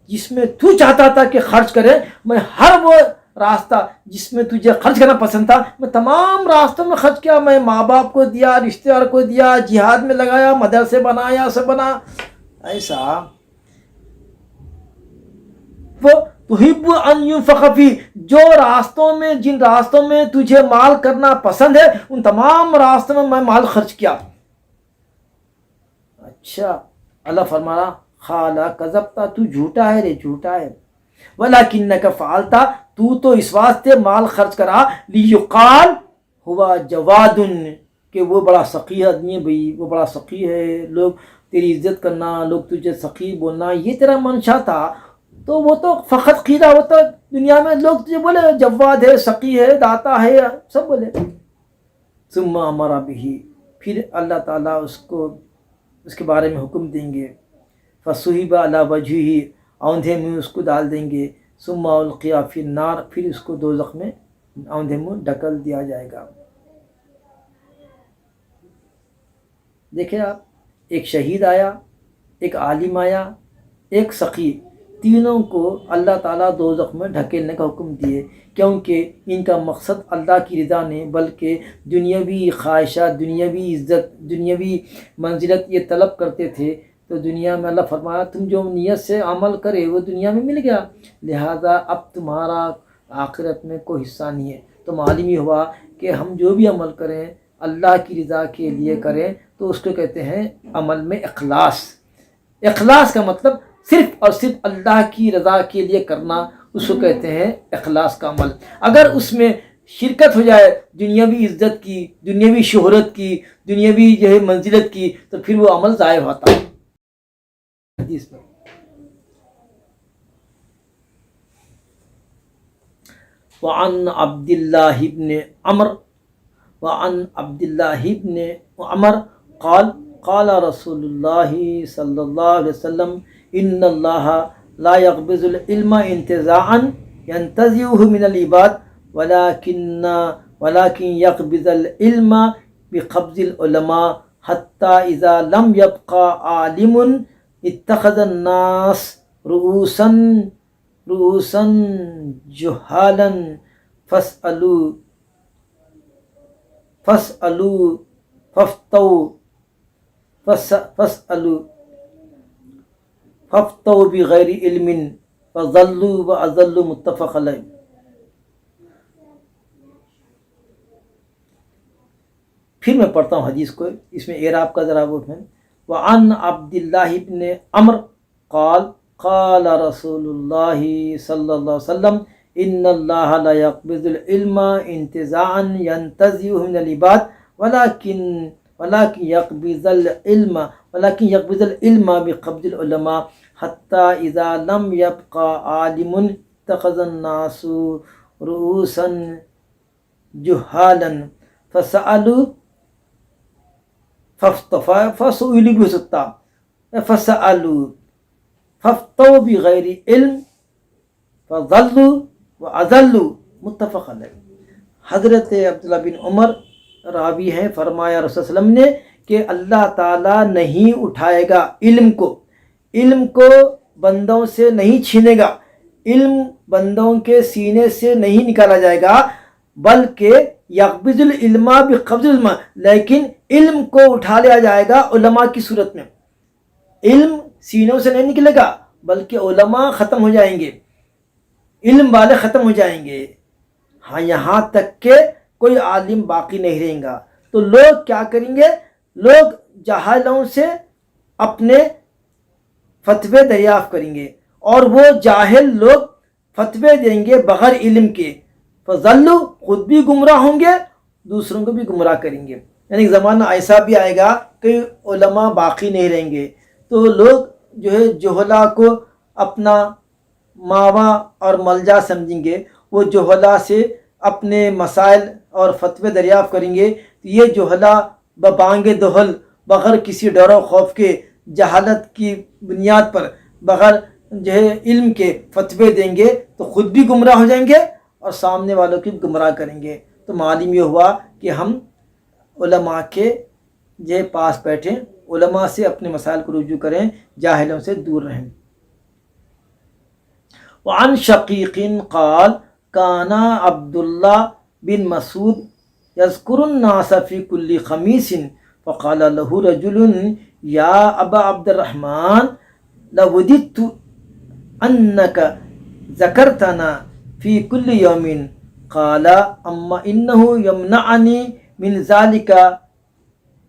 جس میں تو چاہتا تھا کہ خرچ کرے، میں ہر وہ راستہ جس میں تجھے خرچ کرنا پسند تھا، میں تمام راستوں میں خرچ کیا، میں ماں باپ کو دیا، رشتہ دار کو دیا، جہاد میں لگایا، مدرسے بنایا، سب بنا، ایسا وہ تحب ان ينفق فی، جو راستوں میں، جن راستوں میں تجھے مال کرنا پسند ہے، ان تمام راستوں میں مال خرچ کیا۔ اچھا، اللہ فرمایا خالا کذبتا، تو جھوٹا ہے رے، جھوٹا ہے، ولکنک فعلتا، تو اس واسطے مال خرچ کرا، لیقال ہوا جواد، کہ وہ بڑا سخی آدمی ہے بھائی، وہ بڑا سخی ہے، لوگ تیری عزت کرنا، لوگ تجھے سخی بولنا، یہ تیرا منشا تھا، تو وہ تو فقط قیلا، وہ تو دنیا میں لوگ تجھے بولے جواد ہے، سخی ہے، داتا ہے، سب بولے۔ ثم امر به، پھر اللہ تعالیٰ اس کو اس کے بارے میں حکم دیں گے، فصحب علی وجہہ، اوندھے میں اس کو ڈال دیں گے، ثم القیا فی النار، پھر اس کو دوزخ میں اوندھے منہ ڈھکل دیا جائے گا۔ دیکھیں آپ، ایک شہید آیا، ایک عالم آیا، ایک سخی، تینوں کو اللہ تعالیٰ دوزخ میں ڈھکیلنے کا حکم دیے، کیونکہ ان کا مقصد اللہ کی رضا نہیں، بلکہ دنیاوی خواہشات، دنیاوی عزت، دنیاوی منزلت یہ طلب کرتے تھے، تو دنیا میں اللہ فرمایا تم جو نیت سے عمل کرے وہ دنیا میں مل گیا، لہذا اب تمہارا آخرت میں کوئی حصہ نہیں ہے۔ تو معلوم یہ ہوا کہ ہم جو بھی عمل کریں اللہ کی رضا کے لیے کریں، تو اس کو کہتے ہیں عمل میں اخلاص۔ اخلاص کا مطلب صرف اور صرف اللہ کی رضا کے لیے کرنا، اس کو کہتے ہیں اخلاص کا عمل۔ اگر اس میں شرکت ہو جائے دنیاوی عزت کی، دنیاوی شہرت کی، دنیاوی جو ہے منزلت کی، تو پھر وہ عمل ضائع ہوتا ہے۔ حدیث میں وعن عبد اللہ بن عمر قال قال رسول اللہ صلی اللہ علیہ وسلم ان اللہ لا يقبض العلم انتزاعا ينتزعه من العباد ولكن يقبض العلم بقبض العلماء حتى اذا لم يبقى عالم اتخذ الناس رؤوسا جهالا فافتوا بغیر علم فضلوا واضلوا، متفق علیہ۔ پھر میں پڑھتا ہوں حدیث کو، اس میں اعراب کا ذرا وہ ہے۔ وعن عبد اللہ بن عمر قال قال رسول اللہ صلی اللہ علیہ وسلم ان اللہ لا یقبض العلم انتزاعا ينتزعه من العباد ولكن يقبض العلم بقبض العلماء حتى اذا لم يبقى عالم اتخذ الناس رؤوسا جهالا فسألوا ففتوا بغیر علم فضلوا وأضلوا متفق علیہ۔ حضرت عبداللہ بن عمر راوی ہیں، فرمایا رسول صلی اللہ علیہ وسلم نے کہ اللہ تعالیٰ نہیں اٹھائے گا علم کو بندوں سے نہیں چھینے گا، علم بندوں کے سینے سے نہیں نکالا جائے گا، بلکہ یقبض العلم بقبض العلم، لیکن علم کو اٹھا لیا جائے گا علماء کی صورت میں۔ علم سینوں سے نہیں نکلے گا بلکہ علماء ختم ہو جائیں گے، علم والے ختم ہو جائیں گے، ہاں یہاں تک کہ کوئی عالم باقی نہیں رہیں گا۔ تو لوگ کیا کریں گے؟ لوگ جاہلوں سے اپنے فتوے دریافت کریں گے، اور وہ جاہل لوگ فتوے دیں گے بغیر علم کے، فضلوا، خود بھی گمراہ ہوں گے، دوسروں کو بھی گمراہ کریں گے۔ یعنی زمانہ ایسا بھی آئے گا کہ علماء باقی نہیں رہیں گے، تو لوگ جو ہے جہلا کو اپنا ماوا اور ملجا سمجھیں گے، وہ جہلا سے اپنے مسائل اور فتوے دریافت کریں گے۔ یہ جہلا ببانگ دہل، بغیر کسی ڈر و خوف کے، جہالت کی بنیاد پر، بغیر جو ہے علم کے فتوے دیں گے تو خود بھی گمراہ ہو جائیں گے اور سامنے والوں کی بھی گمراہ کریں گے۔ تو معلوم یہ ہوا کہ ہم علماء کے جو پاس بیٹھیں، علماء سے اپنے مسائل کو رجوع کریں، جاہلوں سے دور رہیں۔ وعن شقیق قال کان عبداللہ بن مسعود یذکر الناس فی کل خمیس فقال له رجل یا ابا عبد الرحمن لوددت انک ذکرتنا فی کل یوم قال اما انه یمنعنی من ذلك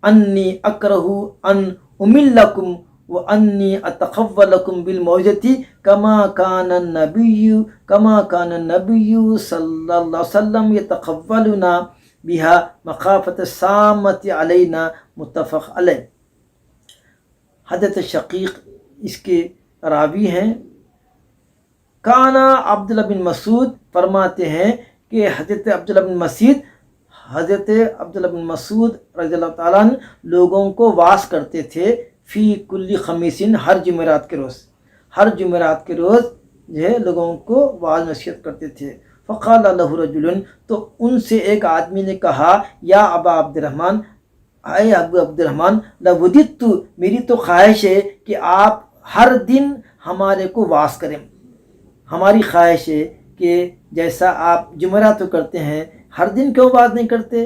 انی اکرہ ان املکم وانی اتقولکم بالموعظۃ کما کان النبی صلی اللہ علیہ وسلم یتقولنا بها مخافۃ السامۃ علینا، متفق علیہ۔ حضرت شقیق اس کے راوی ہیں۔ کانا عبداللہ بن مسعود فرماتے ہیں کہ حضرت عبداللہ بن مسعود رضی اللہ تعالیٰ عنہ لوگوں کو واعظ کرتے تھے، فی کل خمیسین، ہر جمعرات کے روز جو ہے لوگوں کو واعظ نصیحت کرتے تھے۔ فقال له رجل، تو ان سے ایک آدمی نے کہا، یا ابا عبد الرحمن، اے ابو عبد الرحمن، لوددت، میری تو خواہش ہے کہ آپ ہر دن ہمارے کو واعظ کریں، ہماری خواہش ہے کہ جیسا آپ جمعرات کو کرتے ہیں ہر دن کیوں واعظ نہیں کرتے؟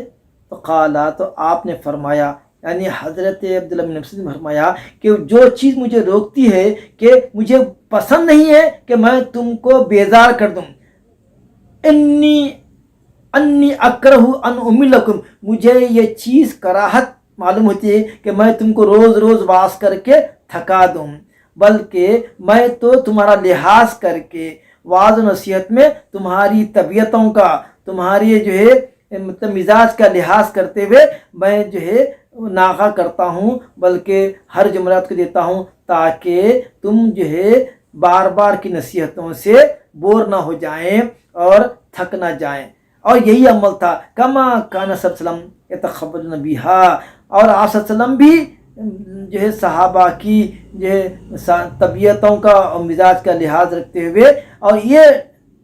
تو قالا، تو آپ نے فرمایا، یعنی حضرت عبداللہ بن مسعود نے فرمایا کہ جو چیز مجھے روکتی ہے کہ مجھے پسند نہیں ہے کہ میں تم کو بیزار کر دوں، انی اکرہ ان املکم، مجھے یہ چیز کراہت معلوم ہوتی ہے کہ میں تم کو روز روز واعظ کر کے تھکا دوں، بلکہ میں تو تمہارا لحاظ کر کے واعظ و نصیحت میں تمہاری طبیعتوں کا، تمہاری جو ہے مطلب مزاج کا لحاظ کرتے ہوئے میں جو ہے ناغہ کرتا ہوں، بلکہ ہر جمعرات کو دیتا ہوں تاکہ تم جو ہے بار بار کی نصیحتوں سے بور نہ ہو جائیں اور تھک نہ جائیں۔ اور یہی عمل تھا، کما کان صلی اللہ علیہ وسلم یتخولون بہا، اور آپ صلی اللہ علیہ وسلم بھی جو ہے صحابہ کی جو ہے طبیعتوں کا اور مزاج کا لحاظ رکھتے ہوئے، اور یہ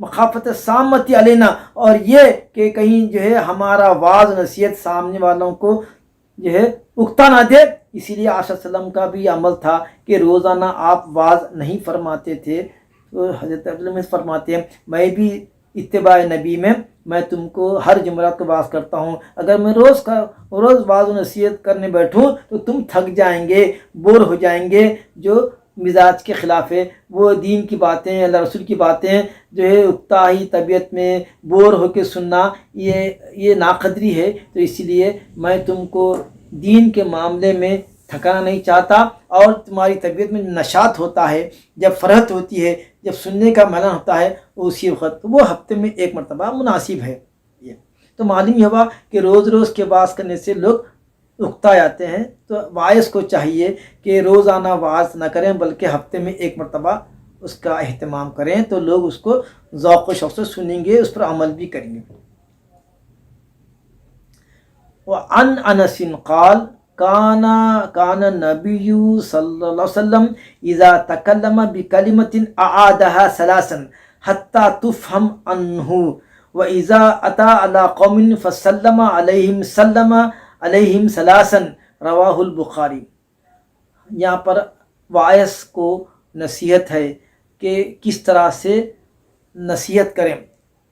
مخافت سامت علینا، اور یہ کہ کہیں جو ہے ہمارا واعظ نصیحت سامنے والوں کو جو ہے اکتا نہ دے، اسی لیے آپ صلی اللہ علیہ وسلم کا بھی عمل تھا کہ روزانہ آپ واعظ نہیں فرماتے تھے۔ تو حضرت عبداللہ فرماتے ہیں، میں بھی اتباع نبی میں تم کو ہر جمعرات کو واعظ کرتا ہوں، اگر میں روز واعظ و نصیحت کرنے بیٹھوں تو تم تھک جائیں گے، بور ہو جائیں گے، جو مزاج کے خلاف ہے، وہ دین کی باتیں، اللہ رسول کی باتیں جو ہے اکتائی طبیعت میں بور ہو کے سننا، یہ ناقدری ہے۔ تو اسی لیے میں تم کو دین کے معاملے میں تھکانا نہیں چاہتا، اور تمہاری طبیعت میں نشاط ہوتا ہے، جب فرحت ہوتی ہے جب سننے کا ملن ہوتا ہے اسی وقت، تو وہ ہفتے میں ایک مرتبہ مناسب ہے۔ یہ تو معلوم یہ ہوا کہ روز روز کے واعظ کرنے سے لوگ اکتا جاتے ہیں، تو واعظ کو چاہیے کہ روزانہ واعظ نہ کریں بلکہ ہفتے میں ایک مرتبہ اس کا اہتمام کریں، تو لوگ اس کو ذوق و شوق سے سنیں گے، اس پر عمل بھی کریں گے۔ وعن انس قال کان النبی صلی اللہ علیہ وسلم اذا تکلم بکلمۃ اعادها ثلاثا حتى تفهم عنه واذا اتى على قوم فسلم عليهم سلم عليهم ثلاثا رواہ البخاری۔ یہاں پر واعظ کو نصیحت ہے کہ کس طرح سے نصیحت کریں،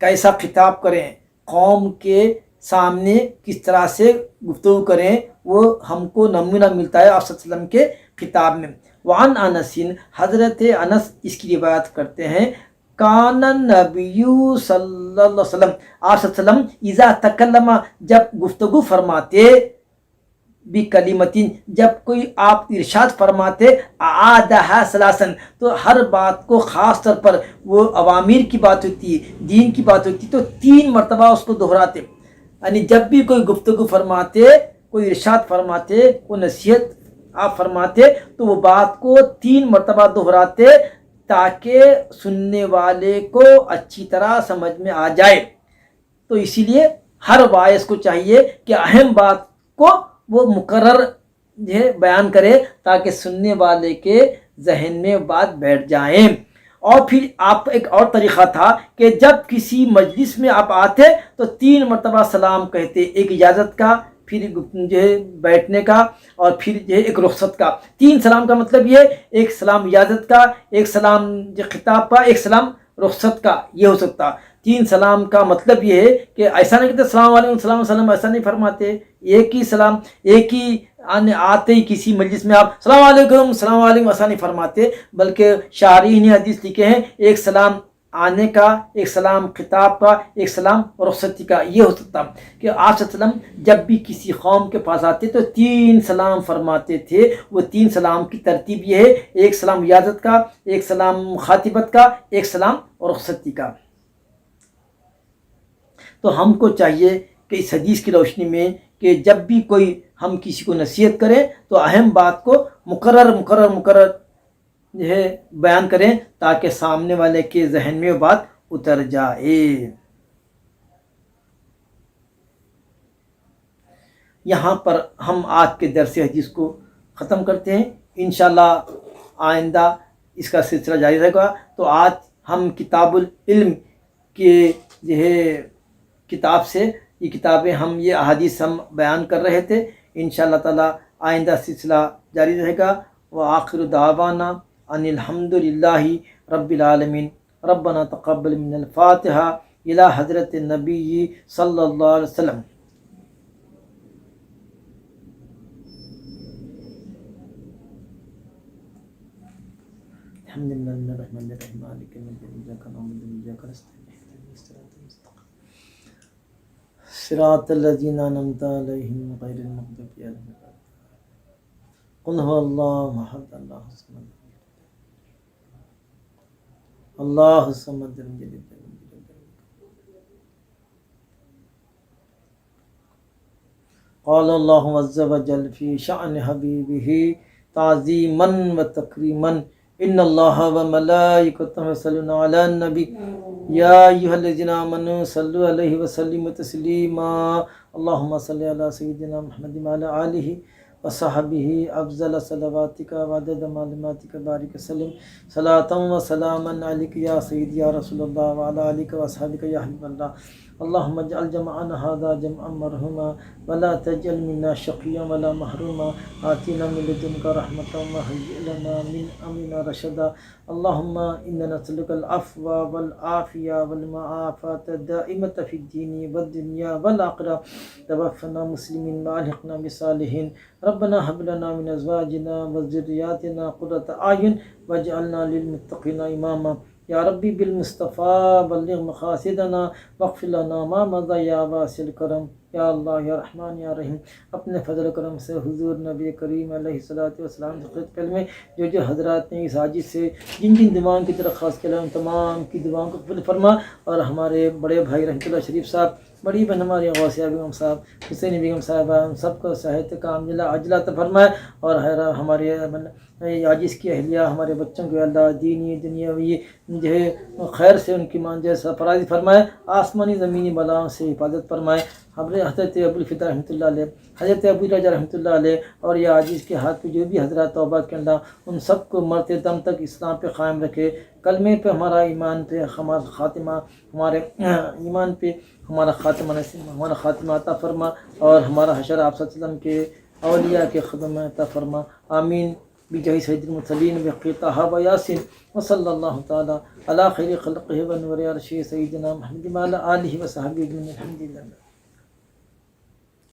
کیسا خطاب کریں، قوم کے سامنے کس طرح سے گفتگو کریں، وہ ہم کو نمونہ ملتا ہے آپ صلی اللہ علیہ وسلم کے خطاب میں۔ وعن انس، حضرت انس اس کی روایت کرتے ہیں، کان النبی صلی اللہ علیہ وسلم، آپ صلی اللہ علیہ وسلم اذا تکلم، جب گفتگو فرماتے، بکلمتین، جب کوئی آپ ارشاد فرماتے، اعادہا ثلاثاً، تو ہر بات کو خاص طور پر وہ اوامر کی بات ہوتی، دین کی بات ہوتی، تو 3 مرتبہ اس کو دہراتے۔ یعنی جب بھی کوئی گفتگو فرماتے، کوئی ارشاد فرماتے، کوئی نصیحت آپ فرماتے، تو وہ بات کو 3 مرتبہ دہراتے تاکہ سننے والے کو اچھی طرح سمجھ میں آ جائے۔ تو اسی لیے ہر واعظ کو چاہیے کہ اہم بات کو وہ مقرر بیان کرے تاکہ سننے والے کے ذہن میں بات بیٹھ جائیں۔ اور پھر آپ ایک اور طریقہ تھا کہ جب کسی مجلس میں آپ آتے تو 3 مرتبہ سلام کہتے، ایک اجازت کا، پھر بیٹھنے کا، اور پھر ایک رخصت کا۔ 3 سلام کا مطلب یہ، ایک سلام اجازت کا، ایک سلام خطاب کا، ایک سلام رخصت کا، یہ ہو سکتا۔ 3 سلام کا مطلب یہ ہے کہ ایسا نہیں کہتے السلام علیکم السلام وسلم، ایسا نہیں فرماتے، ایک ہی سلام، ایک ہی آتے ہی کسی مجلس میں آپ السلام علیکم السلام علیکم ایسا نہیں فرماتے، بلکہ شارحین نے حدیث لکھے ہیں ایک سلام آنے کا، ایک سلام خطاب کا، ایک سلام رخصتی کا، یہ ہو سکتا کہ آپ صلی اللہ علیہ وسلم جب بھی کسی قوم کے پاس آتے تو 3 سلام فرماتے تھے۔ وہ 3 سلام کی ترتیب یہ ہے، ایک سلام اجازت کا، ایک سلام مخاطبت کا، ایک سلام رخصتی کا۔ تو ہم کو چاہیے کہ اس حدیث کی روشنی میں کہ جب بھی کوئی ہم کسی کو نصیحت کریں تو اہم بات کو مقرر بیان کریں تاکہ سامنے والے کے ذہن میں وہ بات اتر جائے۔ یہاں پر ہم آج کے درس حدیث کو ختم کرتے ہیں، انشاءاللہ آئندہ اس کا سلسلہ جاری رہے گا۔ تو آج ہم کتاب العلم کے کتاب سے یہ کتابیں یہ احادیث ہم بیان کر رہے تھے، انشاءاللہ تعالی آئندہ سلسلہ جاری رہے گا۔ وآخر دعوانا ان الحمد للہ رب العالمین، ربنا تقبل من الفاتحہ الی حضرت النبی صلی اللہ علیہ وسلم۔ الحمد للہ الرحمن الرحیم مالک یوم الدین ایاک نعبد و ایاک نستعین اهدنا الصراط المستقیم صراط الذین انعمت علیہم غیر المغضوب علیہم ولا الضالین۔ قل هو اللہ احد اللہ الصمد اللہ الصمد لم یلد ولم یولد ولم یکن۔ قال اللہ عز وجل فی شأن حبیبہ تعظیما و تکریما، ان اللہ و ملائکتہ یصلون علی النبی یا ایھا الذین آمنوا صلوا علیہ وسلموا تسلیما، اللہم صلی علی سیدنا محمد وعلی آلہ وصحبہ افضل صلواتک وعدد معلوماتک بارک وسلم صلاۃ و سلاما علیک یا سیدی یا رسول اللہ وعلی آلک واصحابک یا حبیب اللہ۔ اللہم اجعل جمعنا ھذا جمعا مرحوما ولا تجعل منا شقیا ولا محروما، آتنا من لدنک رحمۃ وہیئ لنا من امرنا رشدا۔ اللہم انا نسألک العفو والعافیہ والمعافاة الدائمة فی الدین والدنیا والآخرہ، توفنا مسلمین والحقنا بالصالحین۔ ربنا هب لنا من ازواجنا وذریاتنا قرۃ اعین واجعلنا للمتقین اماما۔ یا ربی بالمصطفیٰ بلغ مقاصدنا واغفر لنا ما مضی یا واسع الکرم۔ یا اللہ یا رحمان یا رحیم، اپنے فضل و کرم سے حضور نبی کریم علیہ الصلوۃ والسلام سے پہلے میں جو حضرات نے اس حاجی سے جن دعاؤں کی درخواست کی، ان تمام کی دعاؤں کو قبول فرما، اور ہمارے بڑے بھائی رحمۃ اللہ شریف صاحب، بڑی بہن ہماری غوثیہ بیگم صاحب، حسین بیگم صاحبہ، ہم سب کو صحت کاملہ عاجلہ عطا فرمائے، اور ہمارے عاجز کی اہلیہ، ہمارے بچوں کو اللہ دینی دنیاوی جو ہے خیر سے ان کی مان جیسا فراز فرمائے، آسمانی زمینی بلاؤں سے حفاظت فرمائے۔ حضرت ابو الفدا رحمۃ اللہ علیہ، حضرت ابو رجا رحمۃ اللہ علیہ، اور یہ عاجز کے ہاتھ پہ جو بھی حضرات توبہ کے اللہ ان سب کو مرتے دم تک اسلام پہ قائم رکھے، کلمے پہ ہمارا ایمان پہ ہمارا خاتمہ، ہمارے ایمان پہ ہمارا خاتمہ نصیب، ہمارا خاتمہ عطا فرما، اور ہمارا حشر آپ صلی اللہ علیہ وسلم کے اولیاء کے قدم میں عطا فرما، آمین بجاہ سید المرسلین بحق طہ و یاسین، وصلی اللہ تعالی علی خیر خلقہ و نور عرشہ سیدنا محمد وعلی آلہ و صحبہ اجمعین، الحمد للہ۔